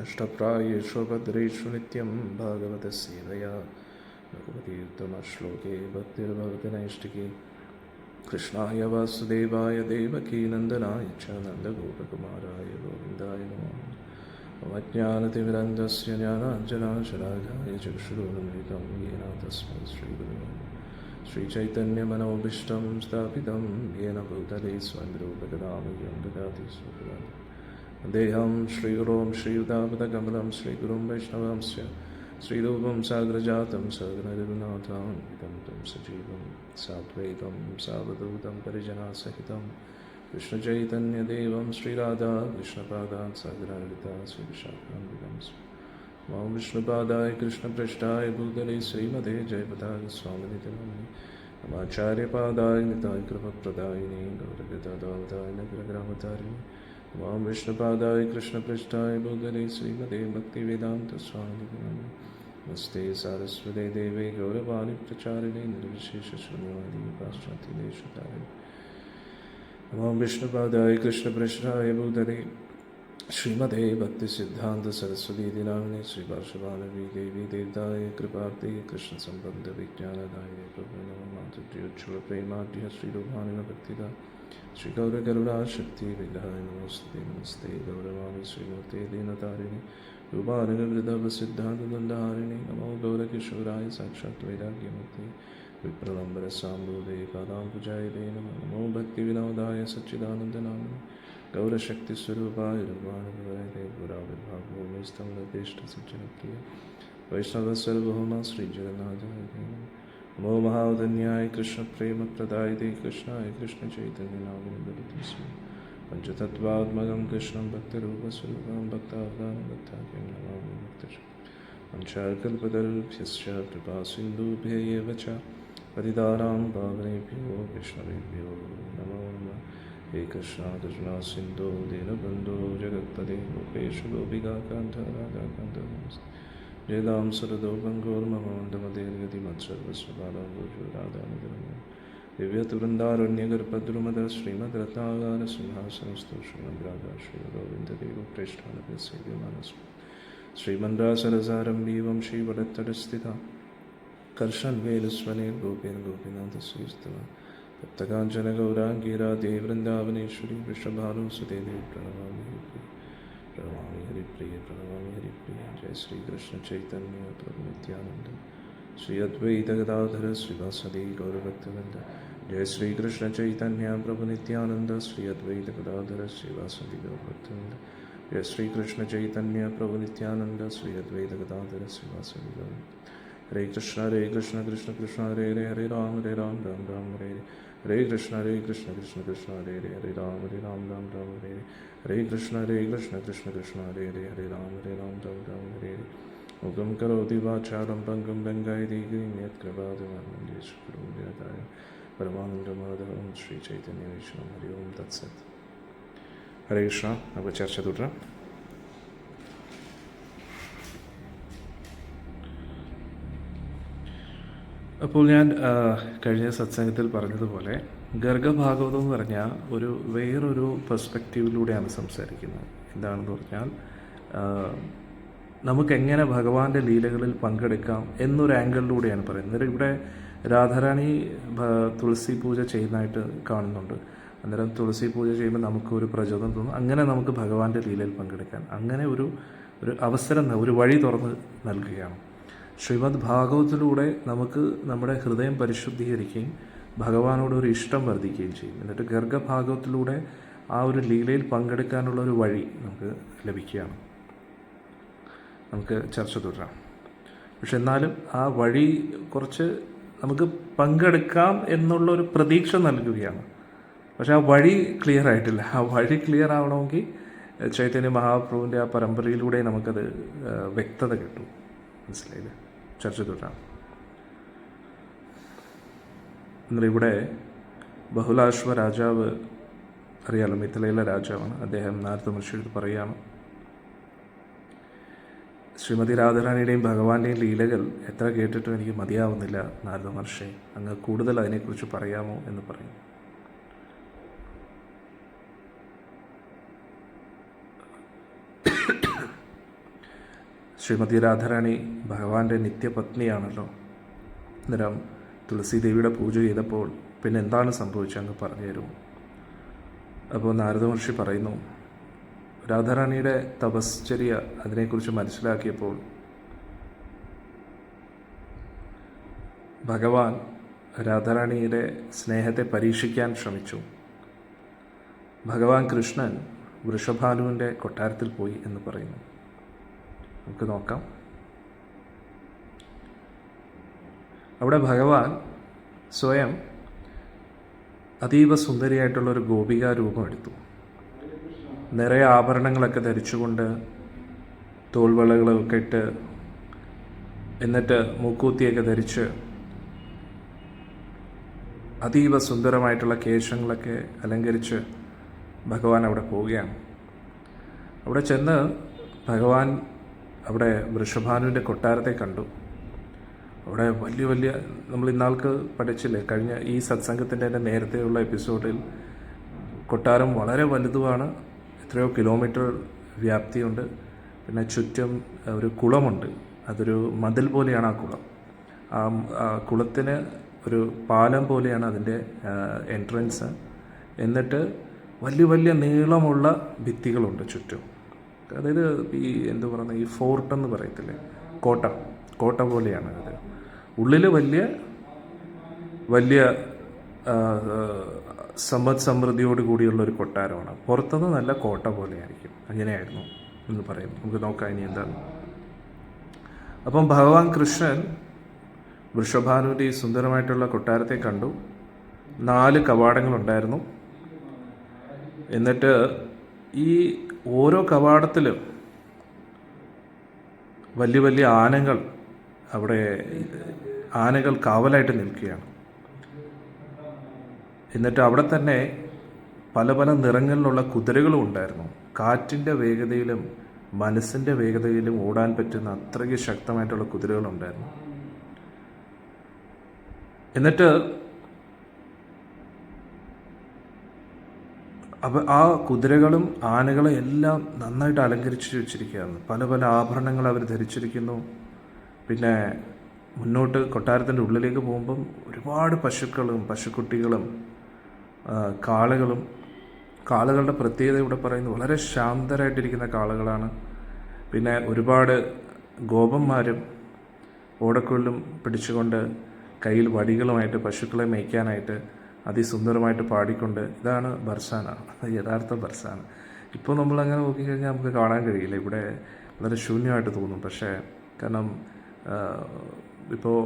അഷ്ടപ്രായേഷു ഭദ്രേഷു നിത്യം ഭാഗവത സേവയാ ഭഗവതീർത്തമശ്ലോകേ ഭക്തിർഭവതി നൈഷ്ഠികേ. കൃഷ്ണായ വാസുദേവായ ദേവകീ നന്ദനായ ച നന്ദഗോപകുമാരായ ഗോവിന്ദായ നമഃ. അജ്ഞാനതിമിരന്ധസ്യ ജ്ഞാനാഞ്ജനാശലാഘായ ചക്ഷുരുന്മിലിതം യേന തസ്മൈ ശ്രീഗുരവേ ശ്രീചൈതന്യമനോഭീഷ്ടം സ്ഥാപിതം യേന ഭൂതലേ സ്വയം രൂപകദാമഹ്യം ദദാതി സ്വപദം. ദേഹം ശ്രീഗുരോം ശ്രീയുതാപദകമലം ശ്രീഗുരും വൈഷ്ണവാംസ്യ ശ്രീരൂപം സാഗ്രജാതം സഗണരഘുനാഥാം ഇദം ത്വം സജീവം സാദ്വൈതം സാവധൂതം പരിജനാസഹിതം കൃഷ്ണചൈതന്യദേവം ശ്രീരാധാ കൃഷ്ണപാദാൻ സഗണലളിതാ ശ്രീവിശാഖാന്വിതം. മാം വിഷ്ണുപാദായ കൃഷ്ണപൃഷ്ഠായ ഭൂതലേ ശ്രീമതേ ജയപതാക സ്വാമിനിധി നമഃ. നമാചാര്യപാദായ നിതായ കൃപപ്രദായിനി ഗൗരഗദാവതായ നഗരഗ്രാമതാരിണി. മാം വിഷ്ണുപാദായ കൃഷ്ണപൃഷ്ഠായ ഭൂതലേ ശ്രീമതേ ഭക്തിവേദാന്ത സ്വാമിനിധി നമഃ. നമസ്തേ സാരസ്വതേ ദേവേ ഗൗരവാണി പ്രചാരിണേ നിർവിശേഷ ശൂന്യവാദി പാശ്ചാത്യദേശതാരിണി. നമോ വിഷ്ണുപാദായ കൃഷ്ണപൃഷ്ഠായ ഭൂതലേ ശ്രീമതേ ഭക്തിസിദ്ധാന്ത സരസ്വതീതി നാമിനെ. ശ്രീപാർശ്വഭാനവീ ദേവി ദേവതായ കൃപാർത്തി കൃഷ്ണസംബന്ധ വിജ്ഞാനദായ പ്രഭുനമോജ്വല പ്രേമാഢ്യ ശ്രീരൂപാണിന ഭക്തിദ ശ്രീ ഗൗരകരുണാശക്തി വിഗ്രഹായ നമസ്തേ. നമസ്തേ ഗൗരവാണി ശ്രീമൂർത്തേ ദീനതാരിണി രൂപാനുവൃതവ സിദ്ധാന്തദണ്ഡഹാരിണി. നമോ ഗൗരകിശോരായ സാക്ഷാത് വൈരാഗ്യമൂർത്തി വിപ്രലംബര സാംബൂതേ പാദാംബുജായ നമോ. നമോ ഭക്തിവിനോദായ സച്ചിദാനന്ദനാമിനി गौरशक्तिस्वरूपाय रूपानुभवाय पुराविर्भावो मे स्तम्भदेष्टसज्जनप्रिय वैष्णवस्वरभौमा श्रीजगन्नाथाय नमो महावदन्याय कृष्णप्रेमप्रदायते कृष्णाय कृष्णचैतन्यनामनिर्दितस्मै पञ्चतत्त्वात्मकं कृष्णं भक्तरूपस्वरूपं भक्तावतारं भक्ताख्यं नमामि भक्तजनं वंशाकल्पतरुभ्यश्च कृपासिन्धुभ्य एव च पतितानां पावनेभ्यो वैष्णवेभ्यो नमो नमः। हे कृष्णा कृष्णा सिन्धो दीनबन्धो जगत्पते गोपेषु गोपिकान्त राधाकान्त जयदां सरदो बङ्गोर्ममन्दमदेर्गतिमत्सर्वस्वपादाम्बोजो राधानिधनं दिव्यतुवृन्दारण्यगर्भद्रुमद श्रीमद्रत्नागारसिंहासनस्थो श्रीमद्राधा श्रीगोविन्ददेवप्रेष्ठानप्रसेव्यमानस्मि श्रीमन्द्रासरसारम्भीवं श्रीवरत्तटस्थिता कर्षन्वेलुस्वनेर्गोपीर्गोपीनाथस्यस्तव तप्तकाञ्चन गौराङ्गी राधे वृन्दावनेश्वरी वृषभानुसुते देवी प्रणमामि हरिप्रिय प्रणमामि हरिप्रिय। जय श्री कृष्ण चैतन्य प्रभु नित्यानंद श्री अद्वैत गदाधर श्रीवासदि गौरभक्तवृंद। जय श्री कृष्ण चैतन्य प्रभु नित्यानंद श्री अद्वैत गदाधर श्रीवासदि गौरभक्तवृंद। जय श्री कृष्ण चैतन्य प्रभु नित्यानंद श्री अद्वैत गदाधर श्रीवासदि गौरभक्तवृंद। हरे कृष्ण कृष्ण कृष्ण हरे हरे हरे राम राम राम हरे हरे कृष्ण कृष्ण कृष्ण हरे हरे राम राम राम हरे हरे कृष्ण कृष्ण कृष्ण हरे हरे राम राम राम हरे हरे। मुखं करोति वाचालं पङ्गुं लङ्घयति यत्कृपातमहं येशुदाय परमानन्दमाधवं श्रीचैतन्येश्वरं हरि ओं तत्सत्। हरे कृष्ण। നമുക്ക് ചർച്ച തുടരാം. അപ്പോൾ ഞാൻ കഴിഞ്ഞ സത്സംഗത്തിൽ പറഞ്ഞതുപോലെ ഗർഗഭാഗവതം എന്ന് പറഞ്ഞാൽ വേറൊരു പെർസ്പെക്റ്റീവിലൂടെയാണ് സംസാരിക്കുന്നത്. എന്താണെന്ന് പറഞ്ഞാൽ നമുക്കെങ്ങനെ ഭഗവാന്റെ ലീലകളിൽ പങ്കെടുക്കാം എന്നൊരു ആംഗിളിലൂടെയാണ് പറയുന്നത്. ഇവിടെ രാധാറാണി തുളസി പൂജ ചെയ്യുന്നതായിട്ട് കാണുന്നുണ്ട്. അന്നേരം തുളസി പൂജ ചെയ്യുമ്പോൾ നമുക്കൊരു പ്രചോദനം തോന്നും, അങ്ങനെ നമുക്ക് ഭഗവാന്റെ ലീലയിൽ പങ്കെടുക്കാൻ അങ്ങനെ ഒരു അവസരം, ഒരു വഴി തുറന്ന് നൽകുകയാണ്. ശ്രീമദ് ഭാഗവതത്തിലൂടെ നമുക്ക് നമ്മുടെ ഹൃദയം പരിശുദ്ധീകരിക്കുകയും ഭഗവാനോട് ഒരു ഇഷ്ടം വർദ്ധിക്കുകയും ചെയ്യും. എന്നിട്ട് ഗർഗഭാഗവത്തിലൂടെ ആ ഒരു ലീലയിൽ പങ്കെടുക്കാനുള്ള ഒരു വഴി നമുക്ക് ലഭിക്കുകയാണ്. നമുക്ക് ചർച്ച തുടരാം. പക്ഷെ എന്നാലും ആ വഴി കുറച്ച് നമുക്ക് പങ്കെടുക്കാം എന്നുള്ളൊരു പ്രതീക്ഷ നൽകുകയാണ്. പക്ഷെ ആ വഴി ക്ലിയർ ആയിട്ടില്ല. ആ വഴി ക്ലിയർ ആവണമെങ്കിൽ ചൈതന്യ മഹാപ്രഭുവിൻ്റെ ആ പരമ്പരയിലൂടെ നമുക്കത് വ്യക്തത കിട്ടും. മനസ്സിലായില്ലേ? ചർച്ച തുടരാം. എന്നാൽ ഇവിടെ ബഹുലാശ്വ രാജാവ് അറിയാലോ, മിഥിലയിലെ രാജാവാണ് അദ്ദേഹം. നാരദ മഹർഷിയോട് പറയുകയാണ്, ശ്രീമതി രാധാറാണിയുടെയും ഭഗവാന്റെയും ലീലകൾ എത്ര കേട്ടിട്ടും എനിക്ക് മതിയാവുന്നില്ല നാരദ മഹർഷി, അങ്ങ് കൂടുതൽ അതിനെക്കുറിച്ച് പറയാമോ എന്ന് പറയും. ശ്രീമതി രാധാറാണി ഭഗവാന്റെ നിത്യപത്നിയാണല്ലോ. അന്നേരം തുളസി ദേവിയുടെ പൂജ ചെയ്തപ്പോൾ പിന്നെ എന്താണ് സംഭവിച്ചത് അങ്ങ് പറഞ്ഞു തരുമോ? അപ്പോൾ നാരദ മഹർഷി പറയുന്നു, രാധാറാണിയുടെ തപശ്ചര്യ അതിനെക്കുറിച്ച് മനസ്സിലാക്കിയപ്പോൾ ഭഗവാൻ രാധാറാണിയുടെ സ്നേഹത്തെ പരീക്ഷിക്കാൻ ശ്രമിച്ചു. ഭഗവാൻ കൃഷ്ണൻ വൃഷഭാനുവിൻ്റെ കൊട്ടാരത്തിൽ പോയി എന്ന് പറയുന്നു. നമുക്ക് നോക്കാം. അവിടെ ഭഗവാൻ സ്വയം അതീവ സുന്ദരിയായിട്ടുള്ളൊരു ഗോപികാ രൂപം എടുത്തു. നിറയെ ആഭരണങ്ങളൊക്കെ ധരിച്ചുകൊണ്ട്, തോൾവളകളൊക്കെ ഇട്ട്, എന്നിട്ട് മൂക്കൂത്തിയൊക്കെ ധരിച്ച് അതീവ സുന്ദരമായിട്ടുള്ള കേശങ്ങളൊക്കെ അലങ്കരിച്ച് ഭഗവാൻ അവിടെ പോവുകയാണ്. അവിടെ ചെന്ന് ഭഗവാൻ അവിടെ വൃഷഭാനുവിൻ്റെ കൊട്ടാരത്തെ കണ്ടു. അവിടെ വലിയ വലിയ, നമ്മൾ ഇന്നാൾക്ക് പഠിച്ചില്ലേ കഴിഞ്ഞ ഈ സത്സംഗത്തിൻ്റെ തന്നെ നേരത്തെയുള്ള എപ്പിസോഡിൽ, കൊട്ടാരം വളരെ വലുതുമാണ്. എത്രയോ കിലോമീറ്റർ വ്യാപ്തിയുണ്ട്. പിന്നെ ചുറ്റും ഒരു കുളമുണ്ട്. അതൊരു മതിൽ പോലെയാണ് ആ കുളം. ആ കുളത്തിന് ഒരു പാലം പോലെയാണ് അതിൻ്റെ എൻട്രൻസ്. എന്നിട്ട് വലിയ വലിയ നീളമുള്ള ഭിത്തികളുണ്ട് ചുറ്റും. അതായത് ഈ എന്തു പറയുന്നത്, ഈ ഫോർട്ട് എന്ന് പറയത്തില്ലേ, കോട്ട പോലെയാണ് അത്. ഉള്ളിൽ വലിയ വലിയ സമ്പദ് സമൃദ്ധിയോട് കൂടിയുള്ള ഒരു കൊട്ടാരമാണ്. പുറത്തുനിന്ന് നല്ല കോട്ട പോലെയായിരിക്കും. അങ്ങനെയായിരുന്നു എന്ന് പറയും. നമുക്ക് നോക്കാം ഇനി എന്താണ്. അപ്പം ഭഗവാൻ കൃഷ്ണൻ വൃഷഭാനുവിൻ്റെ ഈ സുന്ദരമായിട്ടുള്ള കൊട്ടാരത്തെ കണ്ടു. 4 കവാടങ്ങളുണ്ടായിരുന്നു. എന്നിട്ട് ഈ ഓരോ കവാടത്തിലും വലിയ വലിയ ആനകൾ കാവലായിട്ട് നിൽക്കുകയാണ്. എന്നിട്ട് അവിടെ തന്നെ പല പല നിറങ്ങളിലുള്ള കുതിരകളും ഉണ്ടായിരുന്നു. കാറ്റിൻ്റെ വേഗതയിലും മനസ്സിൻ്റെ വേഗതയിലും ഓടാൻ പറ്റുന്ന അത്രയ്ക്ക് ശക്തമായിട്ടുള്ള കുതിരകളുണ്ടായിരുന്നു. എന്നിട്ട് ആ കുതിരകളും ആനകളും എല്ലാം നന്നായിട്ട് അലങ്കരിച്ച് വെച്ചിരിക്കുകയാണ്. പല പല ആഭരണങ്ങൾ അവർ ധരിച്ചിരിക്കുന്നു. പിന്നെ മുന്നോട്ട് കൊട്ടാരത്തിൻ്റെ ഉള്ളിലേക്ക് പോകുമ്പം ഒരുപാട് പശുക്കളും പശുക്കുട്ടികളും കാളകളുടെ പ്രത്യേകത ഇവിടെ പറയുന്നത് വളരെ ശാന്തരായിട്ടിരിക്കുന്ന കാളകളാണ്. പിന്നെ ഒരുപാട് ഗോപന്മാരും ഓടക്കുഴലും പിടിച്ചുകൊണ്ട് കയ്യിൽ വടികളുമായിട്ട് പശുക്കളെ മേയ്ക്കാനായിട്ട് അതിസുന്ദരമായിട്ട് പാടിക്കൊണ്ട്, ഇതാണ് ബർസാന, യഥാർത്ഥ ബർസാന. ഇപ്പോൾ നമ്മളങ്ങനെ നോക്കിക്കഴിഞ്ഞാൽ നമുക്ക് കാണാൻ കഴിയില്ല. ഇവിടെ വളരെ ശൂന്യമായിട്ട് തോന്നും. പക്ഷേ കാരണം ഇപ്പോൾ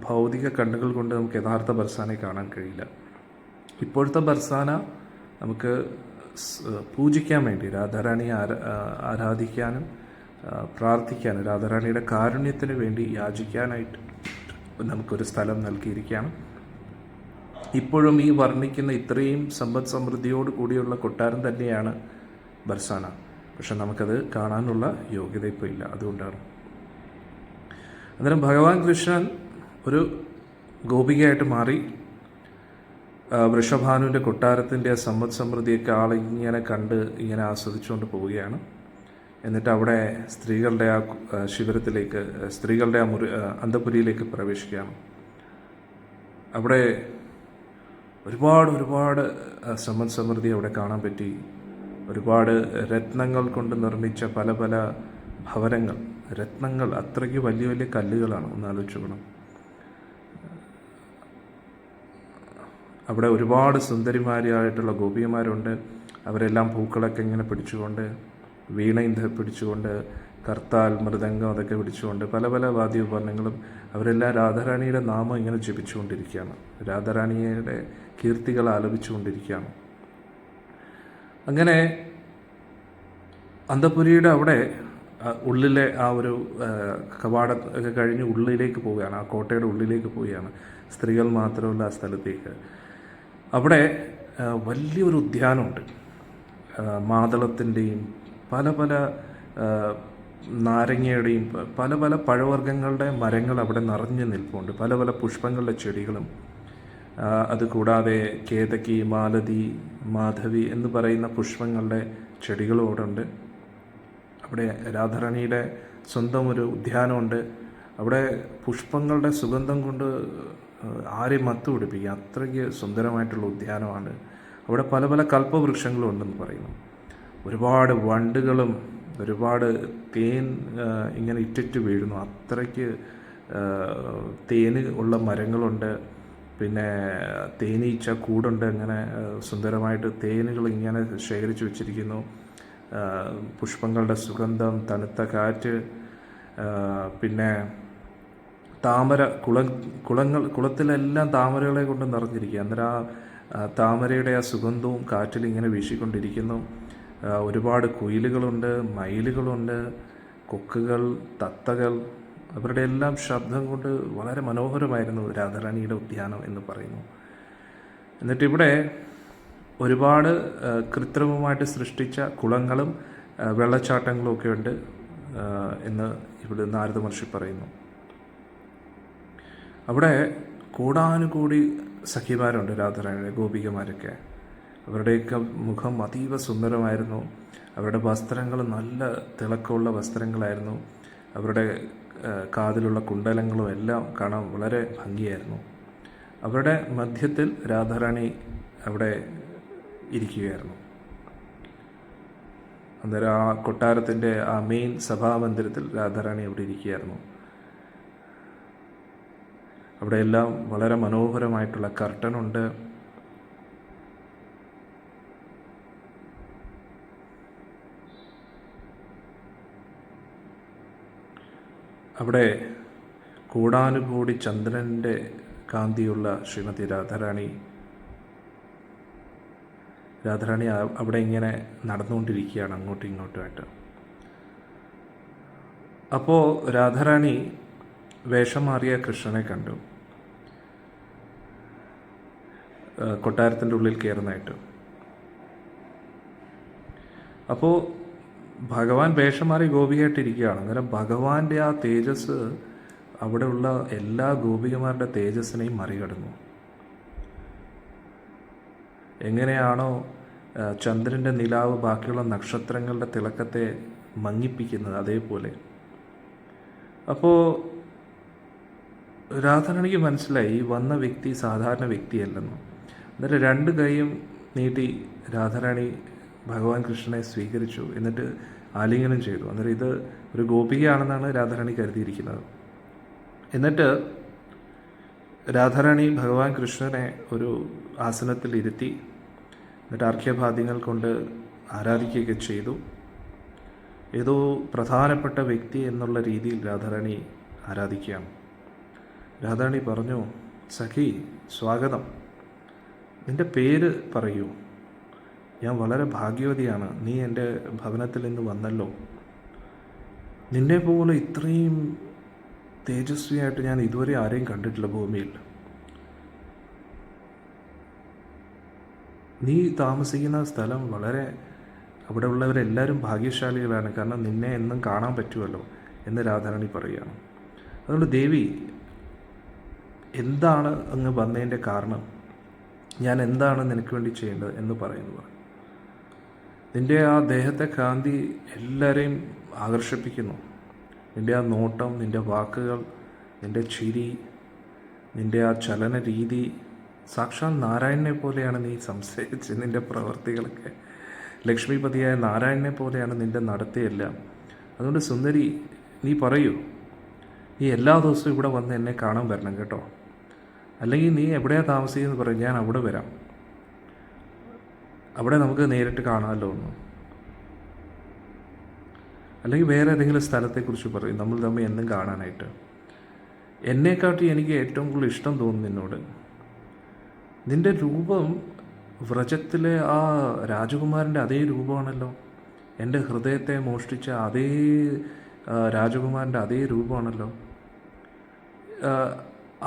ഭൗതിക കണ്ണുകൾ കൊണ്ട് നമുക്ക് യഥാർത്ഥ ബർസാനയെ കാണാൻ കഴിയില്ല. ഇപ്പോഴത്തെ ബർസാന നമുക്ക് പൂജിക്കാൻ വേണ്ടി, രാധാറാണിയെ ആരാധിക്കാനും പ്രാർത്ഥിക്കാനും, രാധാറാണിയുടെ കാരുണ്യത്തിന് വേണ്ടി യാചിക്കാനായിട്ട് നമുക്കൊരു സ്ഥലം നൽകിയിരിക്കുകയാണ്. ഇപ്പോഴും ഈ വർണ്ണിക്കുന്ന ഇത്രയും സമ്പദ് സമൃദ്ധിയോട് കൂടിയുള്ള കൊട്ടാരം തന്നെയാണ് ബർസാന. പക്ഷെ നമുക്കത് കാണാനുള്ള യോഗ്യത ഇപ്പോൾ ഇല്ല. അതുകൊണ്ടാണ്. അന്നേരം ഭഗവാൻ കൃഷ്ണൻ ഒരു ഗോപികയായിട്ട് മാറി വൃഷഭാനുവിൻ്റെ കൊട്ടാരത്തിൻ്റെ സമ്പദ് സമൃദ്ധിയൊക്കെ ആളിങ്ങനെ കണ്ട് ഇങ്ങനെ ആസ്വദിച്ചുകൊണ്ട് പോവുകയാണ്. എന്നിട്ട് അവിടെ സ്ത്രീകളുടെ ആ ശിബിരത്തിലേക്ക്, സ്ത്രീകളുടെ ആ അന്തഃപുരിയിലേക്ക് പ്രവേശിക്കുകയാണ്. അവിടെ ഒരുപാട് സമ്പദ് സമൃദ്ധി അവിടെ കാണാൻ പറ്റി. ഒരുപാട് രത്നങ്ങൾ കൊണ്ട് നിർമ്മിച്ച പല പല ഭവനങ്ങൾ, രത്നങ്ങൾ, അത്രയ്ക്ക് വലിയ വലിയ കല്ലുകളാണ്. ഒന്ന് ആലോചിക്കണം. അവിടെ ഒരുപാട് സുന്ദരിമാരായിട്ടുള്ള ഗോപികമാരുണ്ട്. അവരെല്ലാം പൂക്കളൊക്കെ ഇങ്ങനെ പിടിച്ചുകൊണ്ട്, വീണയും പിടിച്ചുകൊണ്ട്, കർത്താൽ, മൃദംഗം അതൊക്കെ പിടിച്ചുകൊണ്ട്, പല പല വാദ്യോപകരണങ്ങളും, അവരെല്ലാം രാധാറാണിയുടെ നാമം ഇങ്ങനെ ജപിച്ചുകൊണ്ടിരിക്കുകയാണ്. രാധാറാണിയുടെ കീർത്തികൾ ആലപിച്ചുകൊണ്ടിരിക്കുകയാണ്. അങ്ങനെ അന്തഃപുരിയുടെ അവിടെ ഉള്ളിലെ ആ ഒരു കവാടം ഒക്കെ കഴിഞ്ഞ് ഉള്ളിലേക്ക് പോവുകയാണ്. ആ കോട്ടയുടെ ഉള്ളിലേക്ക് പോവുകയാണ്. സ്ത്രീകൾ മാത്രമല്ല ആ സ്ഥലത്തേക്ക്. അവിടെ വലിയൊരു ഉദ്യാനമുണ്ട്. മാതളത്തിൻ്റെയും പല പല നാരങ്ങയുടെയും പല പല പഴവർഗ്ഗങ്ങളുടെ മരങ്ങൾ അവിടെ നിറഞ്ഞു നിൽപ്പുണ്ട്. പല പല പുഷ്പങ്ങളുടെ ചെടികളും. അതുകൂടാതെ കേതകി, മാലതി, മാധവി എന്ന് പറയുന്ന പുഷ്പങ്ങളുടെ ചെടികളും അവിടെ ഉണ്ട്. അവിടെ രാധാറാണിയുടെ സ്വന്തം ഒരു ഉദ്യാനമുണ്ട്. അവിടെ പുഷ്പങ്ങളുടെ സുഗന്ധം കൊണ്ട് ആരെയും മത്തു പിടിപ്പിക്കുക. അത്രയ്ക്ക് സുന്ദരമായിട്ടുള്ള ഉദ്യാനമാണ്. അവിടെ പല പല കൽപ്പവൃക്ഷങ്ങളും ഉണ്ടെന്ന് പറയുന്നു. ഒരുപാട് വണ്ടുകളും ഒരുപാട് തേൻ ഇങ്ങനെ ഇറ്റിറ്റ് വീഴുന്നു. അത്രയ്ക്ക് തേന് ഉള്ള മരങ്ങളുണ്ട്. പിന്നെ തേനീച്ച കൂടുണ്ട്. ഇങ്ങനെ സുന്ദരമായിട്ട് തേനുകൾ ഇങ്ങനെ ശേഖരിച്ച് വെച്ചിരിക്കുന്നു. പുഷ്പങ്ങളുടെ സുഗന്ധം, തണുത്ത കാറ്റ്, പിന്നെ താമര, കുളത്തിലെല്ലാം താമരകളെ കൊണ്ട് നിറഞ്ഞിരിക്കുക. അന്നേരം ആ താമരയുടെ ആ സുഗന്ധവും കാറ്റിൽ ഇങ്ങനെ വീശിക്കൊണ്ടിരിക്കുന്നു. ഒരുപാട് കുയിലുകളുണ്ട്, മയിലുകളുണ്ട്, കൊക്കുകൾ, തത്തകൾ, അവരുടെ എല്ലാം ശബ്ദം കൊണ്ട് വളരെ മനോഹരമായിരുന്നു രാധാറാണിയുടെ ഉദ്യാനം എന്ന് പറയുന്നു. എന്നിട്ടിവിടെ ഒരുപാട് കൃത്രിമമായിട്ട് സൃഷ്ടിച്ച കുളങ്ങളും വെള്ളച്ചാട്ടങ്ങളും ഒക്കെ ഉണ്ട് എന്ന് ഇവിടെ നാരദ മഹർഷി പറയുന്നു. അവിടെ കൂടാനുകൂടി സഖിമാരുണ്ട്, രാധാറാണിയുടെ ഗോപികമാരൊക്കെ. അവരുടെയൊക്കെ മുഖം അതീവ സുന്ദരമായിരുന്നു. അവരുടെ വസ്ത്രങ്ങൾ നല്ല തിളക്കമുള്ള വസ്ത്രങ്ങളായിരുന്നു. അവരുടെ കാതിലുള്ള കുണ്ടലങ്ങളും എല്ലാം കാണാൻ വളരെ ഭംഗിയായിരുന്നു. അവരുടെ മധ്യത്തിൽ രാധാറാണി അവിടെ ഇരിക്കുകയായിരുന്നു. അന്നേരം ആ കൊട്ടാരത്തിൻ്റെ ആ മെയിൻ സഭാമന്ദിരത്തിൽ രാധാറാണി അവിടെ ഇരിക്കുകയായിരുന്നു. അവിടെ എല്ലാം വളരെ മനോഹരമായിട്ടുള്ള കർട്ടനുണ്ട്. അവിടെ കോടാനുകോടി ചന്ദ്രൻ്റെ കാന്തിയുള്ള ശ്രീമതി രാധാറാണി അവിടെ ഇങ്ങനെ നടന്നുകൊണ്ടിരിക്കുകയാണ് അങ്ങോട്ടും ഇങ്ങോട്ടുമായിട്ട്. അപ്പോൾ രാധാറാണി വേഷം മാറിയ കൃഷ്ണനെ കണ്ടു, കൊട്ടാരത്തിൻ്റെ ഉള്ളിൽ കയറുന്നതായിട്ട്. അപ്പോൾ ഭഗവാൻ വേഷം മാറി ഗോപിയായിട്ടിരിക്കുകയാണ്. അന്നേരം ഭഗവാന്റെ ആ തേജസ് അവിടെയുള്ള എല്ലാ ഗോപികമാരുടെ തേജസ്സിനെയും മറികടന്നു. എങ്ങനെയാണോ ചന്ദ്രൻ്റെ നിലാവ് ബാക്കിയുള്ള നക്ഷത്രങ്ങളുടെ തിളക്കത്തെ മങ്ങിപ്പിക്കുന്നത്, അതേപോലെ. അപ്പോൾ രാധാറാണിക്ക് മനസ്സിലായി ഈ വന്ന വ്യക്തി സാധാരണ വ്യക്തിയല്ലെന്ന്. എന്നിട്ട് രണ്ട് കൈയും നീട്ടി രാധാറാണി ഭഗവാൻ കൃഷ്ണനെ സ്വീകരിച്ചു, എന്നിട്ട് ആലിംഗനം ചെയ്തു. അന്നേരം ഇത് ഒരു ഗോപികയാണെന്നാണ് രാധാറാണി കരുതിയിരിക്കുന്നത്. എന്നിട്ട് രാധാറാണി ഭഗവാൻ കൃഷ്ണനെ ഒരു ആസനത്തിൽ ഇരുത്തി, എന്നിട്ട് അർഘ്യപാദ്യങ്ങൾ കൊണ്ട് ആരാധിക്കുകയൊക്കെ ചെയ്തു. ഏതോ പ്രധാനപ്പെട്ട വ്യക്തി എന്നുള്ള രീതിയിൽ രാധാറാണി ആരാധിക്കുകയാണ്. രാധാറാണി പറഞ്ഞു, സഖി സ്വാഗതം, നിൻ്റെ പേര് പറയൂ. ഞാൻ വളരെ ഭാഗ്യവതിയാണ്, നീ എൻ്റെ ഭവനത്തിൽ നിന്ന് വന്നല്ലോ. നിന്നെ പോലെ ഇത്രയും തേജസ്വിയായിട്ട് ഞാൻ ഇതുവരെ ആരെയും കണ്ടിട്ടില്ല ഭൂമിയിൽ. നീ താമസിക്കുന്ന സ്ഥലം വളരെ, അവിടെ ഉള്ളവരെല്ലാവരും ഭാഗ്യശാലികളാണ്, കാരണം നിന്നെ എന്നും കാണാൻ പറ്റുമല്ലോ എന്ന് രാധാറാണി പറയുകയാണ്. അതുകൊണ്ട് ദേവി, എന്താണ് അങ്ങ് വന്നതിൻ്റെ കാരണം? ഞാൻ എന്താണ് നിനക്ക് വേണ്ടി ചെയ്യേണ്ടത് എന്ന് പറയുന്നത്? നിൻ്റെ ആ ദേഹത്തെ കാന്തി എല്ലാവരെയും ആകർഷിപ്പിക്കുന്നു. നിൻ്റെ ആ നോട്ടം, നിൻ്റെ വാക്കുകൾ, നിൻ്റെ ചിരി, നിൻ്റെ ആ ചലന രീതി, സാക്ഷാൽ നാരായണനെ പോലെയാണ് നീ സംസാരിച്ച്, നിൻ്റെ പ്രവർത്തികളൊക്കെ ലക്ഷ്മിപതിയായ നാരായണനെ പോലെയാണ് നിൻ്റെ നടത്തിയെല്ലാം. അതുകൊണ്ട് സുന്ദരി, നീ പറയൂ, നീ എല്ലാ ദിവസവും ഇവിടെ വന്ന് എന്നെ കാണാൻ വരണം കേട്ടോ. അല്ലെങ്കിൽ നീ എവിടെയാണ് താമസിക്കുന്നത് പറയും, ഞാൻ അവിടെ വരാം, അവിടെ നമുക്ക് നേരിട്ട് കാണാമല്ലോ ഒന്ന്. അല്ലെങ്കിൽ വേറെ ഏതെങ്കിലും സ്ഥലത്തെക്കുറിച്ച് പറയും, നമ്മൾ തമ്മിൽ എന്നും കാണാനായിട്ട്. എന്നെക്കാട്ടി എനിക്ക് ഏറ്റവും കൂടുതൽ ഇഷ്ടം തോന്നുന്നു നിന്നോട്. നിൻ്റെ രൂപം വ്രജത്തിലെ ആ രാജകുമാരൻ്റെ അതേ രൂപമാണല്ലോ. എൻ്റെ ഹൃദയത്തെ മോഷ്ടിച്ച അതേ രാജകുമാരൻ്റെ അതേ രൂപമാണല്ലോ.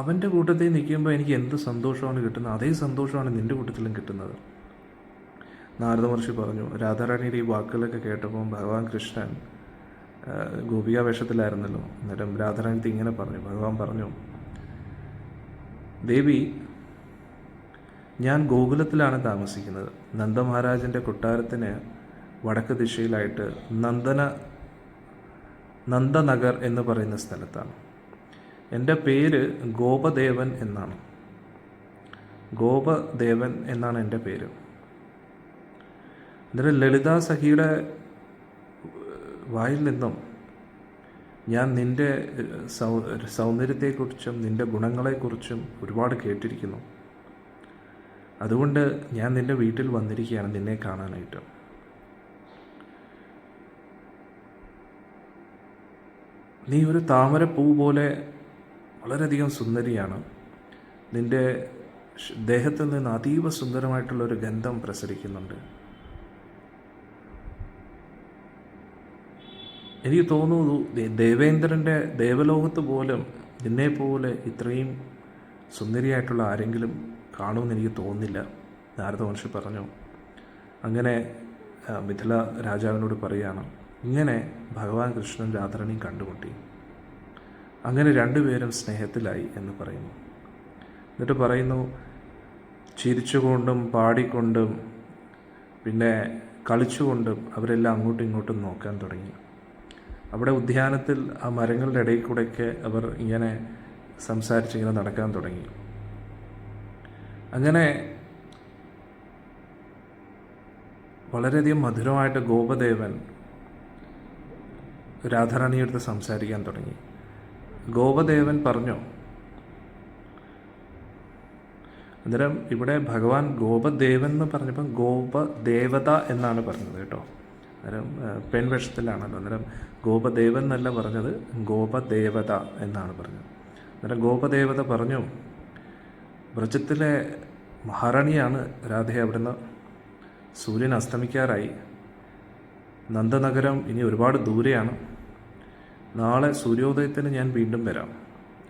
അവൻ്റെ കൂട്ടത്തിൽ നിൽക്കുമ്പോൾ എനിക്ക് എന്ത് സന്തോഷമാണ് കിട്ടുന്നത്, അതേ സന്തോഷമാണ് നിൻ്റെ കൂട്ടത്തിലും കിട്ടുന്നത്. നാരദ മഹർഷി പറഞ്ഞു. രാധാറാണിയുടെ ഈ വാക്കുകളൊക്കെ കേട്ടപ്പോൾ ഭഗവാൻ കൃഷ്ണൻ ഗോപിക വേഷത്തിലായിരുന്നല്ലോ. അന്നേരം രാധാറാണി ഇങ്ങനെ പറഞ്ഞു, ഭഗവാൻ പറഞ്ഞു, ദേവി, ഞാൻ ഗോകുലത്തിലാണ് താമസിക്കുന്നത്. നന്ദമഹാരാജൻ്റെ കൊട്ടാരത്തിന് വടക്ക് ദിശയിലായിട്ട് നന്ദനഗർ എന്ന് പറയുന്ന സ്ഥലത്താണ്. എൻ്റെ പേര് ഗോപദേവൻ എന്നാണ്. ഗോപദേവൻ എന്നാണ് എൻ്റെ പേര്. എന്നിട്ട് ലളിതാ സഖിയുടെ വായിൽ നിന്നും ഞാൻ നിൻ്റെ സൗന്ദര്യത്തെക്കുറിച്ചും നിൻ്റെ ഗുണങ്ങളെക്കുറിച്ചും ഒരുപാട് കേട്ടിരിക്കുന്നു. അതുകൊണ്ട് ഞാൻ നിൻ്റെ വീട്ടിൽ വന്നിരിക്കുകയാണ് നിന്നെ കാണാനായിട്ട്. നീ ഒരു താമരപ്പൂ പോലെ വളരെയധികം സുന്ദരിയാണ്. നിൻ്റെ ദേഹത്തിൽ നിന്ന് അതീവ സുന്ദരമായിട്ടുള്ളൊരു ഗന്ധം പ്രസരിക്കുന്നുണ്ട്. എനിക്ക് തോന്നുന്നു ദേവേന്ദ്രൻ്റെ ദേവലോകത്ത് പോലും നിന്നെപ്പോലെ ഇത്രയും സുന്ദരിയായിട്ടുള്ള ആരെങ്കിലും കാണുമെന്ന് എനിക്ക് തോന്നുന്നില്ല, നാരദ മഹർഷി പറഞ്ഞു. അങ്ങനെ മിഥില രാജാവിനോട് പറയുകയാണ്. ഇങ്ങനെ ഭഗവാൻ കൃഷ്ണൻ രാധാറാണിയും കണ്ടുമുട്ടി. അങ്ങനെ രണ്ടുപേരും സ്നേഹത്തിലായി എന്ന് പറയുന്നു. എന്നിട്ട് പറയുന്നു, ചിരിച്ചുകൊണ്ടും പാടിക്കൊണ്ടും പിന്നെ കളിച്ചുകൊണ്ടും അവരെല്ലാം അങ്ങോട്ടും ഇങ്ങോട്ടും നോക്കാൻ തുടങ്ങി. അവിടെ ഉദ്യാനത്തിൽ ആ മരങ്ങളുടെ ഇടയിൽ കൂടെയൊക്കെ അവർ ഇങ്ങനെ സംസാരിച്ചിങ്ങനെ നടക്കാൻ തുടങ്ങി. അങ്ങനെ വളരെയധികം മധുരമായിട്ട് ഗോപദേവൻ രാധാറാണിയെടുത്ത് സംസാരിക്കാൻ തുടങ്ങി. ഗോപദേവൻ പറഞ്ഞു. അന്നേരം ഇവിടെ ഭഗവാൻ ഗോപദേവൻ എന്ന് പറഞ്ഞപ്പം ഗോപദേവത എന്നാണ് പറഞ്ഞത് കേട്ടോ. അന്നേരം പെൺവേഷത്തിലാണല്ലോ. അന്നേരം ഗോപദേവൻ എന്നല്ല പറഞ്ഞത്, ഗോപദേവത എന്നാണ് പറഞ്ഞത്. അന്നേരം ഗോപദേവത പറഞ്ഞു, വ്രജത്തിലെ മഹാറാണിയാണ് രാധയെ. അവിടുന്ന് സൂര്യൻ അസ്തമിക്കാറായി. നന്ദനഗരം ഇനി ഒരുപാട് ദൂരെയാണ്. നാളെ സൂര്യോദയത്തിന് ഞാൻ വീണ്ടും വരാം,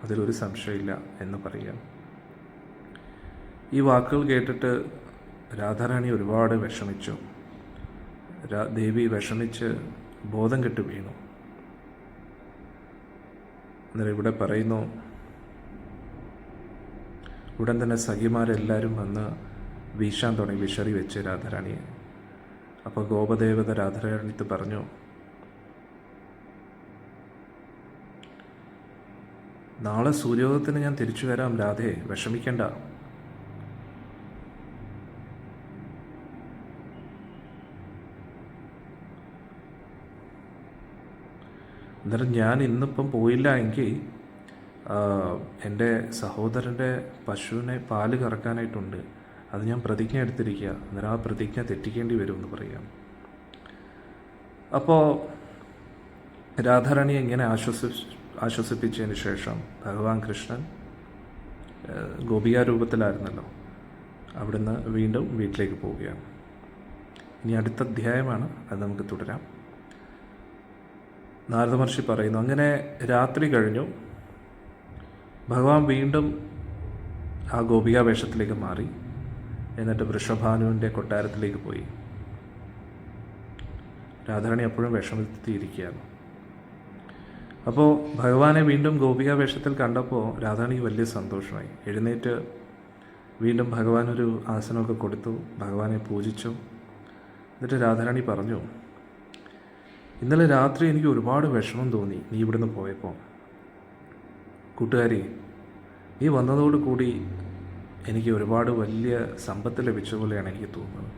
അതിലൊരു സംശയമില്ല എന്ന് പറയാം. ഈ വാക്കുകൾ കേട്ടിട്ട് രാധാറാണി ഒരുപാട് വിഷമിച്ചു. ദേവി വിഷമിച്ച് ബോധം കെട്ട് വീണു. അന്നേരം ഇവിടെ പറയുന്നു, ഉടൻ തന്നെ സഖിമാരെല്ലാവരും വന്ന് വീശാൻ തുടങ്ങി, വിഷറി വെച്ച് രാധാറാണിയെ. അപ്പോൾ ഗോപദേവത രാധാറാണിത്ത് പറഞ്ഞു, നാളെ സൂര്യോദയത്തിന് ഞാൻ തിരിച്ചു വരാം രാധേ, വിഷമിക്കണ്ട. അന്നേരം ഞാൻ ഇന്നിപ്പം പോയില്ല എങ്കിൽ എൻ്റെ സഹോദരൻ്റെ പശുവിനെ പാല് കറക്കാനായിട്ടുണ്ട്, അത് ഞാൻ പ്രതിജ്ഞ എടുത്തിരിക്കുക. അന്നേരം ആ പ്രതിജ്ഞ തെറ്റിക്കേണ്ടി വരുമെന്ന് പറയാം. അപ്പോൾ രാധാറാണിയെ ഇങ്ങനെ ആശ്വസിപ്പിച്ചതിന് ശേഷം ഭഗവാൻ കൃഷ്ണൻ ഗോപികാ രൂപത്തിലായിരുന്നല്ലോ, അവിടുന്ന് വീണ്ടും വീട്ടിലേക്ക് പോവുകയാണ്. ഇനി അടുത്ത അധ്യായമാണ്, അത് നമുക്ക് തുടരാം. നാരദ മഹർഷി പറയുന്നു, അങ്ങനെ രാത്രി കഴിഞ്ഞു. ഭഗവാൻ വീണ്ടും ആ ഗോപികാ വേഷത്തിലേക്ക് മാറി. എന്നിട്ട് വൃഷഭാനുവിൻ്റെ കൊട്ടാരത്തിലേക്ക് പോയി. രാധാറാണി എപ്പോഴും വിഷമത്തിയിരിക്കുകയാണ്. അപ്പോൾ ഭഗവാനെ വീണ്ടും ഗോപികാ വേഷത്തിൽ കണ്ടപ്പോൾ രാധാറാണിക്ക് വലിയ സന്തോഷമായി. എഴുന്നേറ്റ് വീണ്ടും ഭഗവാനൊരു ആസനമൊക്കെ കൊടുത്തു, ഭഗവാനെ പൂജിച്ചു. എന്നിട്ട് രാധാറാണി പറഞ്ഞു, ഇന്നലെ രാത്രി എനിക്ക് ഒരുപാട് വിഷമം തോന്നി നീ ഇവിടുന്ന് പോയപ്പോൾ. കൂട്ടുകാരി, നീ വന്നതോടുകൂടി എനിക്ക് ഒരുപാട് വലിയ സമ്പത്ത് ലഭിച്ച പോലെയാണ് എനിക്ക് തോന്നുന്നത്.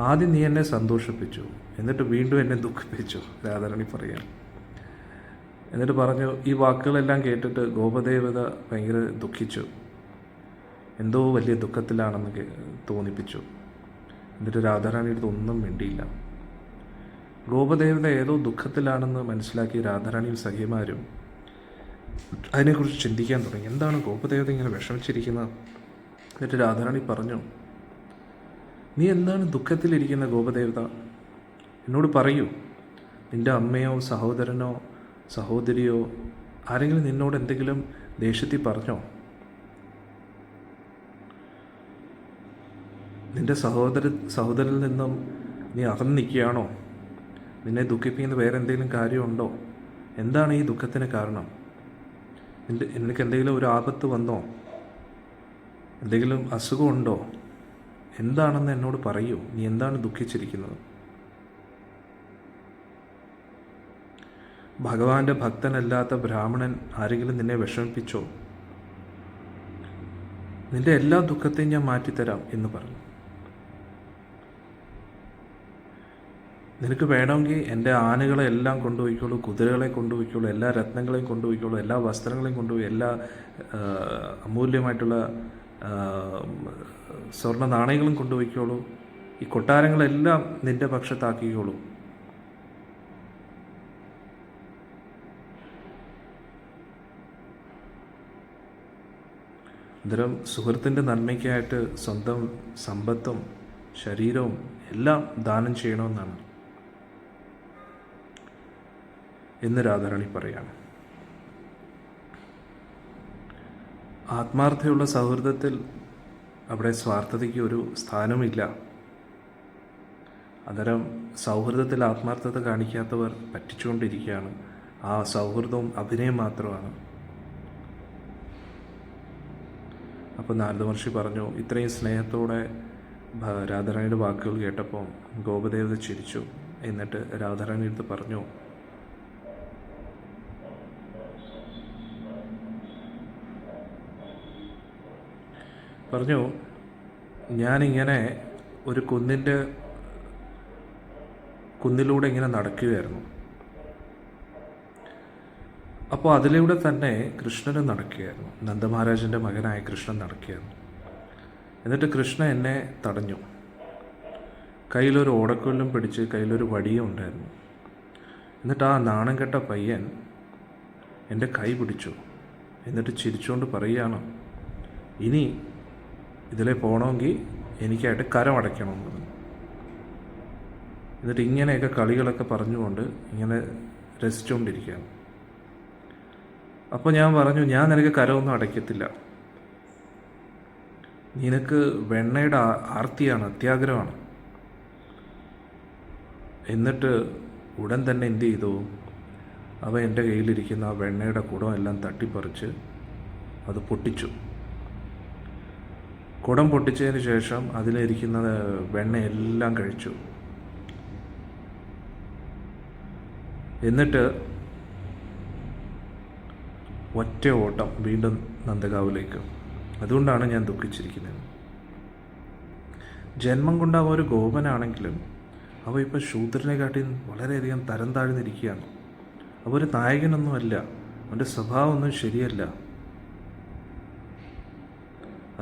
ആദ്യം നീ എന്നെ സന്തോഷിപ്പിച്ചു, എന്നിട്ട് വീണ്ടും എന്നെ ദുഃഖിപ്പിച്ചു, രാധാറാണി പറയാം. എന്നിട്ട് പറഞ്ഞു, ഈ വാക്കുകളെല്ലാം കേട്ടിട്ട് ഗോപദേവത ഭയങ്കര ദുഃഖിച്ചു, എന്തോ വലിയ ദുഃഖത്തിലാണെന്ന് തോന്നിപ്പിച്ചു. എന്നിട്ട് രാധാറാണിയുടെ അടുത്ത് ഒന്നും മിണ്ടിയില്ല. ഗോപദേവത ഏതോ ദുഃഖത്തിലാണെന്ന് മനസ്സിലാക്കി രാധാറാണിയും സഖിമാരും അതിനെക്കുറിച്ച് ചിന്തിക്കാൻ തുടങ്ങി. എന്താണ് ഗോപദേവത ഇങ്ങനെ വിഷമിച്ചിരിക്കുന്നത്? എന്നിട്ട് രാധാറാണി പറഞ്ഞു, നീ എന്താണ് ദുഃഖത്തിലിരിക്കുന്ന ഗോപദേവത? എന്നോട് പറയൂ. നിൻ്റെ അമ്മയോ സഹോദരനോ സഹോദരിയോ ആരെങ്കിലും നിന്നോട് എന്തെങ്കിലും ദേഷ്യത്തിൽ പറഞ്ഞോ? നിൻ്റെ സഹോദരനിൽ നിന്നും നീ അകന്ന് നിൽക്കുകയാണോ? നിന്നെ ദുഃഖിപ്പിക്കുന്ന വേറെ എന്തെങ്കിലും കാര്യമുണ്ടോ? എന്താണ് ഈ ദുഃഖത്തിന് കാരണം? നിനക്ക് എന്തെങ്കിലും ഒരു ആപത്ത് വന്നോ? എന്തെങ്കിലും അസുഖമുണ്ടോ? എന്താണെന്ന് എന്നോട് പറയൂ. നീ എന്താണ് ദുഃഖിച്ചിരിക്കുന്നത്? ഭഗവാന്റെ ഭക്തനല്ലാത്ത ബ്രാഹ്മണൻ ആരെങ്കിലും നിന്നെ വിഷമിപ്പിച്ചോ? നിന്റെ എല്ലാ ദുഃഖത്തെയും ഞാൻ മാറ്റിത്തരാം എന്ന് പറഞ്ഞു. നിനക്ക് വേണമെങ്കിൽ എൻ്റെ ആനകളെ എല്ലാം കൊണ്ടുപോയിക്കോളൂ, കുതിരകളെ കൊണ്ടുപോയിക്കോളൂ, എല്ലാ രത്നങ്ങളെയും കൊണ്ടുപോയിക്കോളൂ, എല്ലാ വസ്ത്രങ്ങളെയും കൊണ്ടുപോയി, എല്ലാ അമൂല്യമായിട്ടുള്ള സ്വർണ്ണ നാണയങ്ങളും കൊണ്ടുപോയിക്കോളൂ, ഈ കൊട്ടാരങ്ങളെല്ലാം നിൻ്റെ പക്ഷത്താക്കിക്കോളൂ. അന്നേരം സുഹൃത്തിൻ്റെ നന്മയ്ക്കായിട്ട് സ്വന്തം സമ്പത്തും ശരീരവും എല്ലാം ദാനം ചെയ്യണമെന്നാണ് എന്ന് രാധാറാണി പറയാം. ആത്മാർത്ഥതയുള്ള സൗഹൃദത്തിൽ അവിടെ സ്വാർത്ഥതയ്ക്ക് ഒരു സ്ഥാനമില്ല. അന്നേരം സൗഹൃദത്തിൽ ആത്മാർത്ഥത കാണിക്കാത്തവർ പറ്റിച്ചുകൊണ്ടിരിക്കുകയാണ്. ആ സൗഹൃദവും അഭിനയം മാത്രമാണ്. അപ്പോൾ നാരദ മഹർഷി പറഞ്ഞു, ഇത്രയും സ്നേഹത്തോടെ രാധാറാണിയുടെ വാക്കുകൾ കേട്ടപ്പോൾ ഗോപദേവത ചിരിച്ചു. എന്നിട്ട് രാധാറാണിയുടെ അടുത്ത് പറഞ്ഞു, ഞാനിങ്ങനെ ഒരു കുന്നിലൂടെ ഇങ്ങനെ നടക്കുകയായിരുന്നു. അപ്പോൾ അതിലൂടെ തന്നെ കൃഷ്ണനും നടക്കുകയായിരുന്നു. നന്ദമഹാരാജൻ്റെ മകനായ കൃഷ്ണൻ നടക്കുകയായിരുന്നു. എന്നിട്ട് കൃഷ്ണൻ എന്നെ തടഞ്ഞു. കയ്യിലൊരു ഓടക്കൊല്ലും പിടിച്ച് കയ്യിലൊരു വടിയും ഉണ്ടായിരുന്നു. എന്നിട്ട് ആ നാണം കെട്ട പയ്യൻ എൻ്റെ കൈ പിടിച്ചു. എന്നിട്ട് ചിരിച്ചുകൊണ്ട് പറയുകയാണ്, ഇനി ഇതിലെ പോകണമെങ്കിൽ എനിക്കായിട്ട് കരമടയ്ക്കണമെന്ന് പറഞ്ഞു. എന്നിട്ട് ഇങ്ങനെയൊക്കെ കളികളൊക്കെ പറഞ്ഞുകൊണ്ട് ഇങ്ങനെ രസിച്ചുകൊണ്ടിരിക്കുകയാണ്. അപ്പോൾ ഞാൻ പറഞ്ഞു, ഞാൻ നിനക്ക് കരമൊന്നും അടയ്ക്കത്തില്ല. നിനക്ക് വെണ്ണയുടെ ആർത്തിയാണ്, അത്യാഗ്രഹമാണ്. എന്നിട്ട് ഉടൻ തന്നെ എന്ത് ചെയ്തു, അവൻ എൻ്റെ കയ്യിലിരിക്കുന്ന ആ വെണ്ണയുടെ കുടം എല്ലാം തട്ടിപ്പറിച്ച് അത് പൊട്ടിച്ചു. കുടം പൊട്ടിച്ചതിന് ശേഷം അതിലിരിക്കുന്ന വെണ്ണയെല്ലാം കഴിച്ചു. എന്നിട്ട് ഒറ്റ ഓട്ടം വീണ്ടും നന്ദഗാവിലേക്ക്. അതുകൊണ്ടാണ് ഞാൻ ദുഃഖിച്ചിരിക്കുന്നത്. ജന്മം കൊണ്ട് അവ ഒരു ഗോപനാണെങ്കിലും അവ ഇപ്പോൾ ശൂദ്രനെക്കാട്ടി വളരെയധികം തരം താഴ്ന്നിരിക്കുകയാണ്. അവ ഒരു നായകനൊന്നുമല്ല, അവൻ്റെ സ്വഭാവമൊന്നും ശരിയല്ല.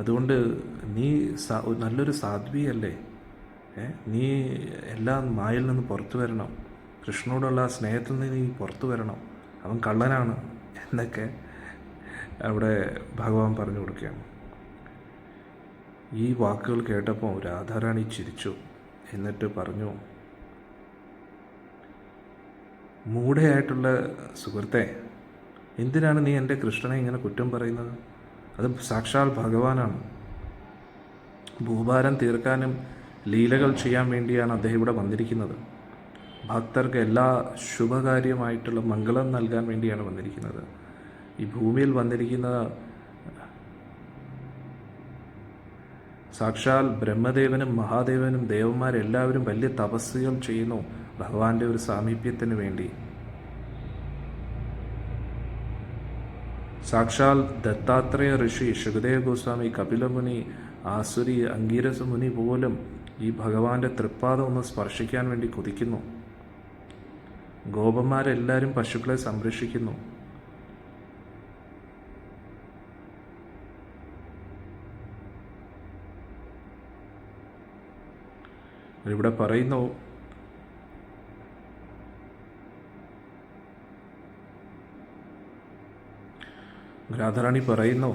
അതുകൊണ്ട് നീ നല്ലൊരു സാധ്വിയല്ലേ, നീ എല്ലാം മായയിൽ നിന്ന് പുറത്തു വരണം, കൃഷ്ണനോടുള്ള ആ സ്നേഹത്തിൽ നിന്ന് നീ പുറത്തു വരണം, അവൻ കള്ളനാണ് എന്നൊക്കെ അവിടെ ഭഗവാൻ പറഞ്ഞു കൊടുക്കുകയാണ്. ഈ വാക്കുകൾ കേട്ടപ്പോൾ രാധാറാണി ചിരിച്ചു. എന്നിട്ട് പറഞ്ഞു, മൂഢയായിട്ടുള്ള സുഹൃത്തെ, എന്തിനാണ് നീ എൻ്റെ കൃഷ്ണനെ ഇങ്ങനെ കുറ്റം പറയുന്നത്? അത് സാക്ഷാൽ ഭഗവാനാണ്. ഭൂഭാരം തീർക്കാനും ലീലകൾ ചെയ്യാൻ വേണ്ടിയാണ് അദ്ദേഹം ഇവിടെ വന്നിരിക്കുന്നത്. ഭക്തർക്ക് എല്ലാ ശുഭകാര്യമായിട്ടുള്ള മംഗളം നൽകാൻ വേണ്ടിയാണ് വന്നിരിക്കുന്നത്. ഈ ഭൂമിയിൽ വന്നിരിക്കുന്ന സാക്ഷാൽ ബ്രഹ്മദേവനും മഹാദേവനും ദേവന്മാരെല്ലാവരും വലിയ തപസ്സുകൾ ചെയ്യുന്നു ഭഗവാന്റെ ഒരു സാമീപ്യത്തിന് വേണ്ടി. സാക്ഷാൽ ദത്താത്രേയ ഋഷി, ശുകദേവ ഗോസ്വാമി, കപിലമുനി, ആസുരി, അംഗീരസ മുനി പോലും ഈ ഭഗവാന്റെ തൃപ്പാദം ഒന്ന് സ്പർശിക്കാൻ വേണ്ടി കൊതിക്കുന്നു. ഗോപന്മാരെല്ലാവരും പശുക്കളെ സംരക്ഷിക്കുന്നു. ഇവിടെ പറയുന്നു, രാധാറാണി പറയുന്നു,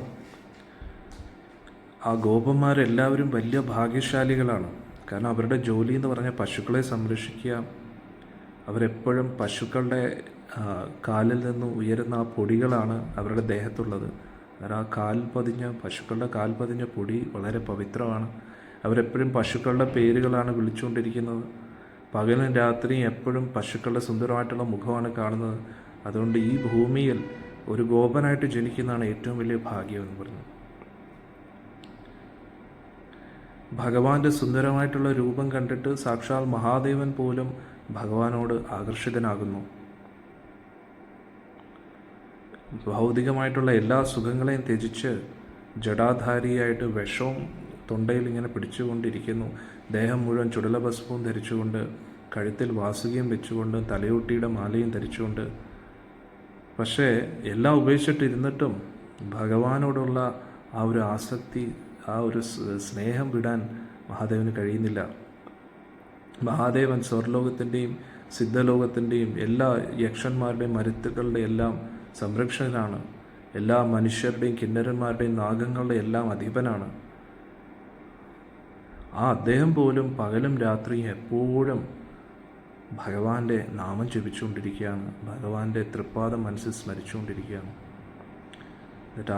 ആ ഗോപന്മാരെല്ലാവരും വലിയ ഭാഗ്യശാലികളാണ്. കാരണം അവരുടെ ജോലി എന്ന് പറഞ്ഞാൽ പശുക്കളെ സംരക്ഷിക്കുക. അവരെപ്പോഴും പശുക്കളുടെ കാലിൽ നിന്നും ഉയരുന്ന ആ പൊടികളാണ് അവരുടെ ദേഹത്തുള്ളത്. കാരണം ആ പശുക്കളുടെ കാൽ പതിഞ്ഞ പൊടി വളരെ പവിത്രമാണ്. അവരെപ്പോഴും പശുക്കളുടെ പേരുകളാണ് വിളിച്ചുകൊണ്ടിരിക്കുന്നത്. പകലും രാത്രിയും എപ്പോഴും പശുക്കളുടെ സുന്ദരമായിട്ടുള്ള മുഖമാണ് കാണുന്നത്. അതുകൊണ്ട് ഈ ഭൂമിയിൽ ഒരു ഗോപനായിട്ട് ജനിക്കുന്നതാണ് ഏറ്റവും വലിയ ഭാഗ്യം എന്ന് പറഞ്ഞു. ഭഗവാന്റെ സുന്ദരമായിട്ടുള്ള രൂപം കണ്ടിട്ട് സാക്ഷാൽ മഹാദേവൻ പോലും ഭഗവാനോട് ആകർഷിതനാകുന്നു. ഭൗതികമായിട്ടുള്ള എല്ലാ സുഖങ്ങളെയും ത്യജിച്ച് ജടാധാരിയായിട്ട് വിഷവും തൊണ്ടയിൽ ഇങ്ങനെ പിടിച്ചുകൊണ്ടിരിക്കുന്നു. ദേഹം മുഴുവൻ ചുടലഭസ്മവും ധരിച്ചുകൊണ്ട്, കഴുത്തിൽ വാസുകിയും വെച്ചുകൊണ്ട്, തലയൊട്ടിയുടെ മാലയും ധരിച്ചുകൊണ്ട്, പക്ഷേ എല്ലാം ഉപേക്ഷിച്ചിട്ടിരുന്നിട്ടും ഭഗവാനോടുള്ള ആ ഒരു ആസക്തി, ആ ഒരു സ്നേഹം വിടാൻ മഹാദേവന് കഴിയുന്നില്ല. മഹാദേവൻ സ്വർലോകത്തിൻ്റെയും സിദ്ധലോകത്തിൻ്റെയും എല്ലാ യക്ഷന്മാരുടെയും മരുത്തുക്കളുടെ എല്ലാം സംരക്ഷകനാണ്. എല്ലാ മനുഷ്യരുടെയും കിന്നരന്മാരുടെയും നാഗങ്ങളുടെ എല്ലാം അധിപനാണ്. ആ അദ്ദേഹം പോലും പകലും രാത്രിയും എപ്പോഴും ഭഗവാന്റെ നാമം ജപിച്ചുകൊണ്ടിരിക്കുകയാണ്. ഭഗവാന്റെ തൃപ്പാദം മനസ്സിൽ സ്മരിച്ചുകൊണ്ടിരിക്കുകയാണ്. എന്നിട്ട്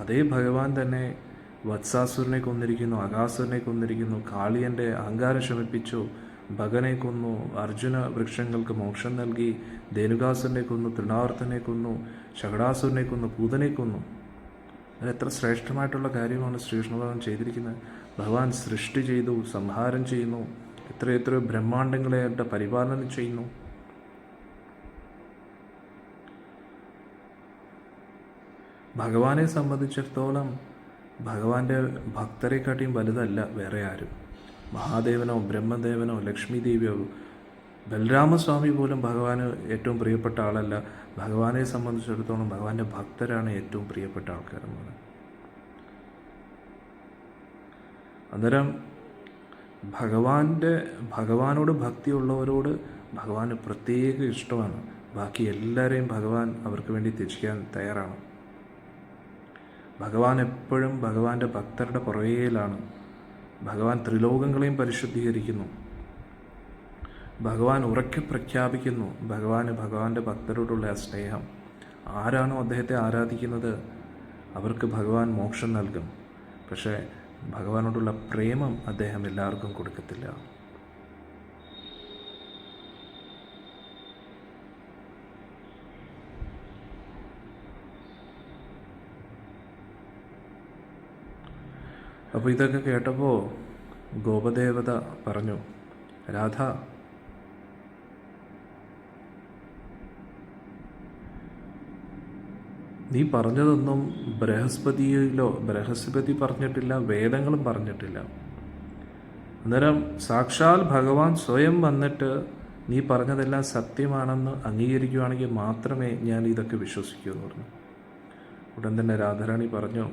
അതേ ഭഗവാൻ തന്നെ വത്സാസുരനെ കൊന്നിരിക്കുന്നു, അകാസുരനെ കൊന്നിരിക്കുന്നു, കാളിയൻ്റെ അഹങ്കാരം ശമിപ്പിച്ചു, ഭഗനെ കൊന്നു, അർജുന വൃക്ഷങ്ങൾക്ക് മോക്ഷം നൽകി, ധേനുകാസുരനെ കൊന്നു, തൃണാവർത്തനെ കൊന്നു, ശകടാസുരനെ കൊന്നു, പൂതനെ കൊന്നു. അതെത്ര ശ്രേഷ്ഠമായിട്ടുള്ള കാര്യമാണ് ശ്രീകൃഷ്ണ ഭഗവാൻ ചെയ്തിരിക്കുന്നത്. ഭഗവാൻ സൃഷ്ടി ചെയ്തു, സംഹാരം ചെയ്യുന്നു, എത്രയെത്രയോ ബ്രഹ്മാണ്ടങ്ങളെയായിട്ട് പരിപാലനം ചെയ്യുന്നു. ഭഗവാനെ സംബന്ധിച്ചിടത്തോളം ഭഗവാന്റെ ഭക്തരെക്കാട്ടിയും വലുതല്ല വേറെ ആരും. മഹാദേവനോ ബ്രഹ്മദേവനോ ലക്ഷ്മി ദേവിയോ ബലരാമസ്വാമി പോലും ഭഗവാന് ഏറ്റവും പ്രിയപ്പെട്ട ആളല്ല. ഭഗവാനെ സംബന്ധിച്ചിടത്തോളം ഭഗവാന്റെ ഭക്തരാണ് ഏറ്റവും പ്രിയപ്പെട്ട ആൾക്കാരെന്ന്. അന്നേരം ഭഗവാനോട് ഭക്തിയുള്ളവരോട് ഭഗവാന് പ്രത്യേക ഇഷ്ടമാണ്. ബാക്കി എല്ലാവരെയും ഭഗവാൻ അവർക്ക് വേണ്ടി ത്യജിക്കാൻ തയ്യാറാണ്. ഭഗവാൻ എപ്പോഴും ഭഗവാന്റെ ഭക്തരുടെ പുറകേലാണ്. ഭഗവാൻ ത്രിലോകങ്ങളെയും പരിശുദ്ധീകരിക്കുന്നു. ഭഗവാൻ ഉറക്കെ പ്രഖ്യാപിക്കുന്നു ഭഗവാന്റെ ഭക്തരോടുള്ള ആ സ്നേഹം. ആരാണോ അദ്ദേഹത്തെ ആരാധിക്കുന്നത് അവർക്ക് ഭഗവാൻ മോക്ഷം നൽകും. പക്ഷേ ഭഗവാനോടുള്ള പ്രേമം അദ്ദേഹം എല്ലാവർക്കും കൊടുക്കത്തില്ല. അപ്പോൾ ഇതൊക്കെ കേട്ടപ്പോൾ ഗോപദേവത പറഞ്ഞു, രാധ, നീ പറഞ്ഞതൊന്നും ബൃഹസ്പതി പറഞ്ഞിട്ടില്ല, വേദങ്ങളും പറഞ്ഞിട്ടില്ല. അന്നേരം സാക്ഷാൽ ഭഗവാൻ സ്വയം വന്നിട്ട് നീ പറഞ്ഞതെല്ലാം സത്യമാണെന്ന് അംഗീകരിക്കുകയാണെങ്കിൽ മാത്രമേ ഞാൻ ഇതൊക്കെ വിശ്വസിക്കൂ എന്ന് പറഞ്ഞു. ഉടൻ തന്നെ രാധാറാണി പറഞ്ഞു,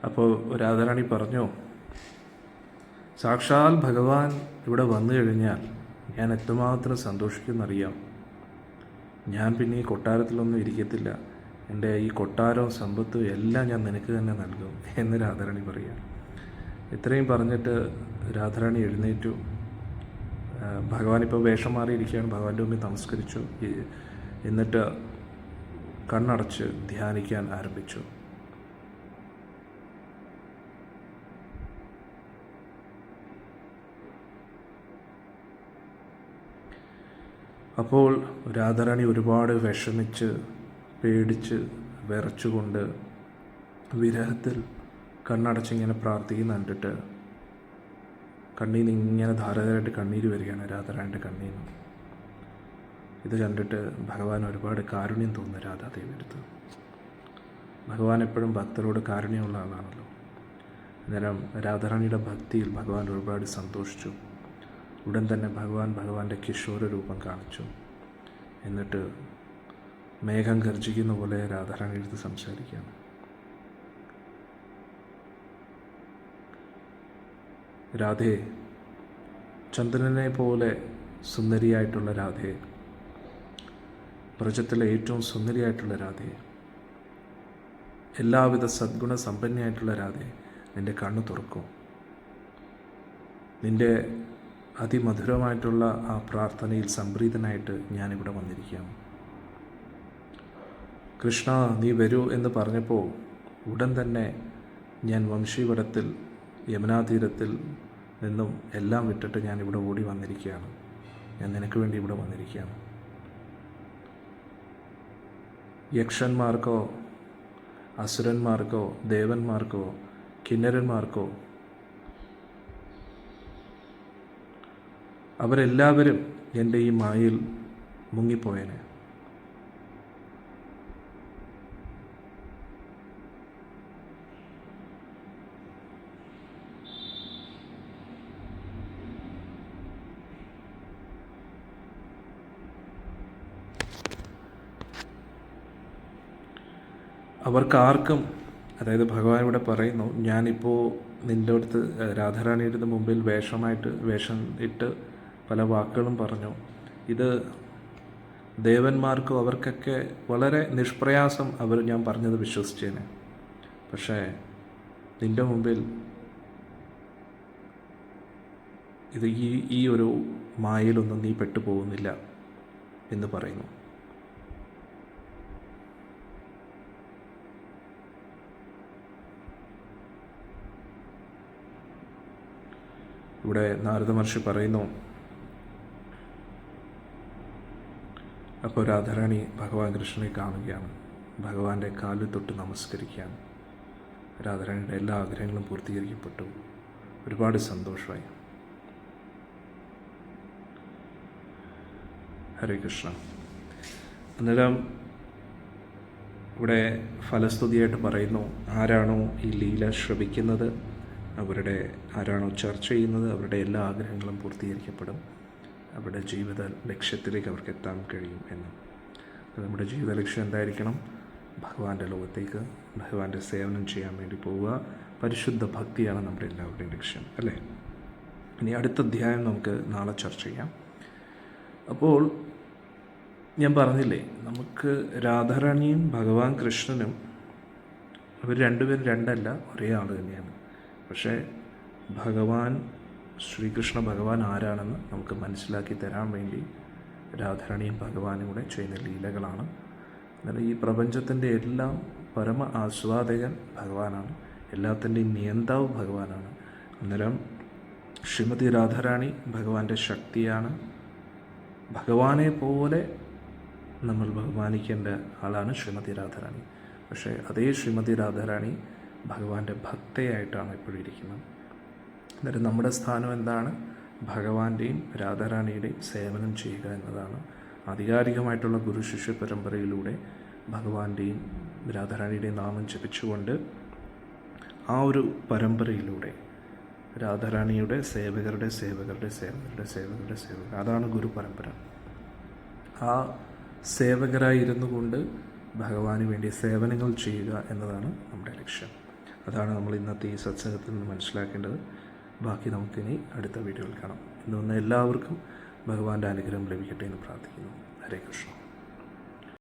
അപ്പോൾ രാധാറാണി പറഞ്ഞു, സാക്ഷാൽ ഭഗവാൻ ഇവിടെ വന്നു കഴിഞ്ഞാൽ ഞാൻ എത്രമാത്രം സന്തോഷിക്കുമെന്നറിയാം. ഞാൻ പിന്നെ ഈ കൊട്ടാരത്തിലൊന്നും ഇരിക്കത്തില്ല. എൻ്റെ ഈ കൊട്ടാരവും സമ്പത്തും എല്ലാം ഞാൻ നിനക്ക് തന്നെ നൽകും എന്ന് രാധാറാണി പറയുക. ഇത്രയും പറഞ്ഞിട്ട് രാധാറാണി എഴുന്നേറ്റു. ഭഗവാൻ ഇപ്പോൾ വേഷം മാറിയിരിക്കുകയാണ്. ഭഗവാന്റെ മുമ്പിൽ നമസ്കരിച്ചു. എന്നിട്ട് കണ്ണടച്ച് ധ്യാനിക്കാൻ ആരംഭിച്ചു. അപ്പോൾ രാധാറാണി ഒരുപാട് വിഷമിച്ച് പേടിച്ച് വിറച്ചുകൊണ്ട് വിരഹത്തിൽ കണ്ണടച്ചിങ്ങനെ പ്രാർത്ഥിക്കുന്ന കണ്ടിട്ട് കണ്ണീന്ന് ഇങ്ങനെ ധാരാളമായിട്ട് കണ്ണീര് വരികയാണ് രാധാറാണിയുടെ കണ്ണീന്ന്. ഇത് കണ്ടിട്ട് ഭഗവാൻ ഒരുപാട് കാരുണ്യം തോന്നുന്നു രാധാദേവി അടുത്ത്. ഭഗവാൻ എപ്പോഴും ഭക്തരോട് കാരുണ്യമുള്ള ആളാണല്ലോ. അന്നേരം രാധാറാണിയുടെ ഭക്തിയിൽ ഭഗവാൻ ഒരുപാട് സന്തോഷിച്ചു. ഉടൻ തന്നെ ഭഗവാന്റെ കിഷോര രൂപം കാണിച്ചു. എന്നിട്ട് മേഘം ഗർജിക്കുന്ന പോലെ രാധാറാണി എടുത്ത് സംസാരിക്കുകയാണ്. രാധേ, ചന്ദ്രനെ പോലെ സുന്ദരിയായിട്ടുള്ള രാധേ, പ്രപഞ്ചത്തിലെ ഏറ്റവും സുന്ദരിയായിട്ടുള്ള രാധേ, എല്ലാവിധ സദ്ഗുണ സമ്പന്നയായിട്ടുള്ള രാധേ, നിൻ്റെ കണ്ണ് തുറക്കും. നിൻ്റെ അതിമധുരമായിട്ടുള്ള ആ പ്രാർത്ഥനയിൽ സംപ്രീതനായിട്ട് ഞാനിവിടെ വന്നിരിക്കുകയാണ്. കൃഷ്ണ, നീ വരൂ എന്ന് പറഞ്ഞപ്പോൾ ഉടൻ തന്നെ ഞാൻ വംശീവടത്തിൽ യമുനാതീരത്തിൽ നിന്നും എല്ലാം വിട്ടിട്ട് ഞാനിവിടെ ഓടി വന്നിരിക്കുകയാണ്. ഞാൻ നിനക്ക് വേണ്ടി ഇവിടെ വന്നിരിക്കുകയാണ്. യക്ഷന്മാർക്കോ അസുരന്മാർക്കോ ദേവന്മാർക്കോ കിന്നരന്മാർക്കോ അവരെല്ലാവരും എൻ്റെ ഈ മായയിൽ മുങ്ങിപ്പോയേനെ. അവർക്കാർക്കും, അതായത് ഭഗവാൻ ഇവിടെ പറയുന്നു, ഞാനിപ്പോൾ നിൻ്റെ അടുത്ത് രാധാറാണിയുടെ മുമ്പിൽ വേഷം ഇട്ട് പല വാക്കുകളും പറഞ്ഞു. ഇത് ദേവന്മാർക്കും അവർക്കൊക്കെ വളരെ നിഷ്പ്രയാസം ഞാൻ പറഞ്ഞത് വിശ്വസിച്ചേനെ. പക്ഷേ നിൻ്റെ മുമ്പിൽ ഇത് ഈ ഒരു മായയിലൊന്നും നീ പെട്ടുപോകുന്നില്ല എന്ന് പറയുന്നു. ഇവിടെ നാരദ മഹർഷി പറയുന്നു, അപ്പോൾ രാധാറാണി ഭഗവാൻ കൃഷ്ണനെ കാണുകയാണ്. ഭഗവാന്റെ കാലിൽ തൊട്ട് നമസ്കരിക്കുകയാണ്. രാധാറാണിയുടെ എല്ലാ ആഗ്രഹങ്ങളും പൂർത്തീകരിക്കപ്പെട്ടു. ഒരുപാട് സന്തോഷമായി. ഹരേ കൃഷ്ണ. അന്നേരം ഇവിടെ ഫലസ്തുതിയായിട്ട് പറയുന്നു, ആരാണോ ഈ ലീല ശ്രവിക്കുന്നത്, ആരാണോ ചർച്ച ചെയ്യുന്നത്, അവരുടെ എല്ലാ ആഗ്രഹങ്ങളും പൂർത്തീകരിക്കപ്പെടും, അവരുടെ ജീവിത ലക്ഷ്യത്തിലേക്ക് അവർക്ക് എത്താൻ കഴിയും എന്ന്. നമ്മുടെ ജീവിത ലക്ഷ്യം എന്തായിരിക്കണം? ഭഗവാന്റെ ലോകത്തേക്ക്, ഭഗവാന്റെ സേവനം ചെയ്യാൻ വേണ്ടി പോവുക. പരിശുദ്ധ ഭക്തിയാണ് നമ്മുടെ എല്ലാവരുടെയും ലക്ഷ്യം, അല്ലേ? ഇനി അടുത്ത അധ്യായം നമുക്ക് നാളെ ചർച്ച ചെയ്യാം. അപ്പോൾ ഞാൻ പറഞ്ഞില്ലേ, നമുക്ക് രാധാറാണിയും ഭഗവാൻ കൃഷ്ണനും അവർ രണ്ടുപേരും രണ്ടല്ല, ഒരേ ആൾ തന്നെയാണ്. പക്ഷേ ശ്രീകൃഷ്ണ ഭഗവാൻ ആരാണെന്ന് നമുക്ക് മനസ്സിലാക്കി തരാൻ വേണ്ടി രാധാറാണിയും ഭഗവാനും കൂടെ ചെയ്യുന്ന ലീലകളാണ്. എന്നാൽ ഈ പ്രപഞ്ചത്തിൻ്റെ എല്ലാം പരമ ആസ്വാദകൻ ഭഗവാനാണ്, എല്ലാത്തിൻ്റെയും നിയന്താവ് ഭഗവാനാണ്. അന്നേരം ശ്രീമതി രാധാറാണി ഭഗവാന്റെ ശക്തിയാണ്. ഭഗവാനെ പോലെ നമ്മൾ ബഹുമാനിക്കേണ്ട ആളാണ് ശ്രീമതി രാധാറാണി. പക്ഷേ അതേ ശ്രീമതി രാധാറാണി ഭഗവാന്റെ ഭക്തയായിട്ടാണ് എപ്പോഴും ഇരിക്കുന്നത്. അന്നേരം നമ്മുടെ സ്ഥാനം എന്താണ്? ഭഗവാന്റെയും രാധാറാണിയുടെയും സേവനം ചെയ്യുക എന്നതാണ്. ആധികാരികമായിട്ടുള്ള ഗുരു ശിഷ്യ പരമ്പരയിലൂടെ ഭഗവാന്റെയും രാധാറാണിയുടെയും നാമം ജപിച്ചുകൊണ്ട് ആ ഒരു പരമ്പരയിലൂടെ രാധാറാണിയുടെ സേവകരുടെ അതാണ് ഗുരു പരമ്പര. ആ സേവകരായിരുന്നു കൊണ്ട് ഭഗവാന് വേണ്ടി സേവനങ്ങൾ ചെയ്യുക എന്നതാണ് നമ്മുടെ ലക്ഷ്യം. അതാണ് നമ്മൾ ഇന്നത്തെ ഈ സത്സംഗത്തിൽ നിന്ന് മനസ്സിലാക്കേണ്ടത്. ബാക്കി നമുക്കിനി അടുത്ത വീഡിയോയിൽ കാണാം. ഇന്ന് എല്ലാവർക്കും ഭഗവാന്റെ അനുഗ്രഹം ലഭിക്കട്ടെ എന്ന് പ്രാർത്ഥിക്കുന്നു. ഹരേ കൃഷ്ണ.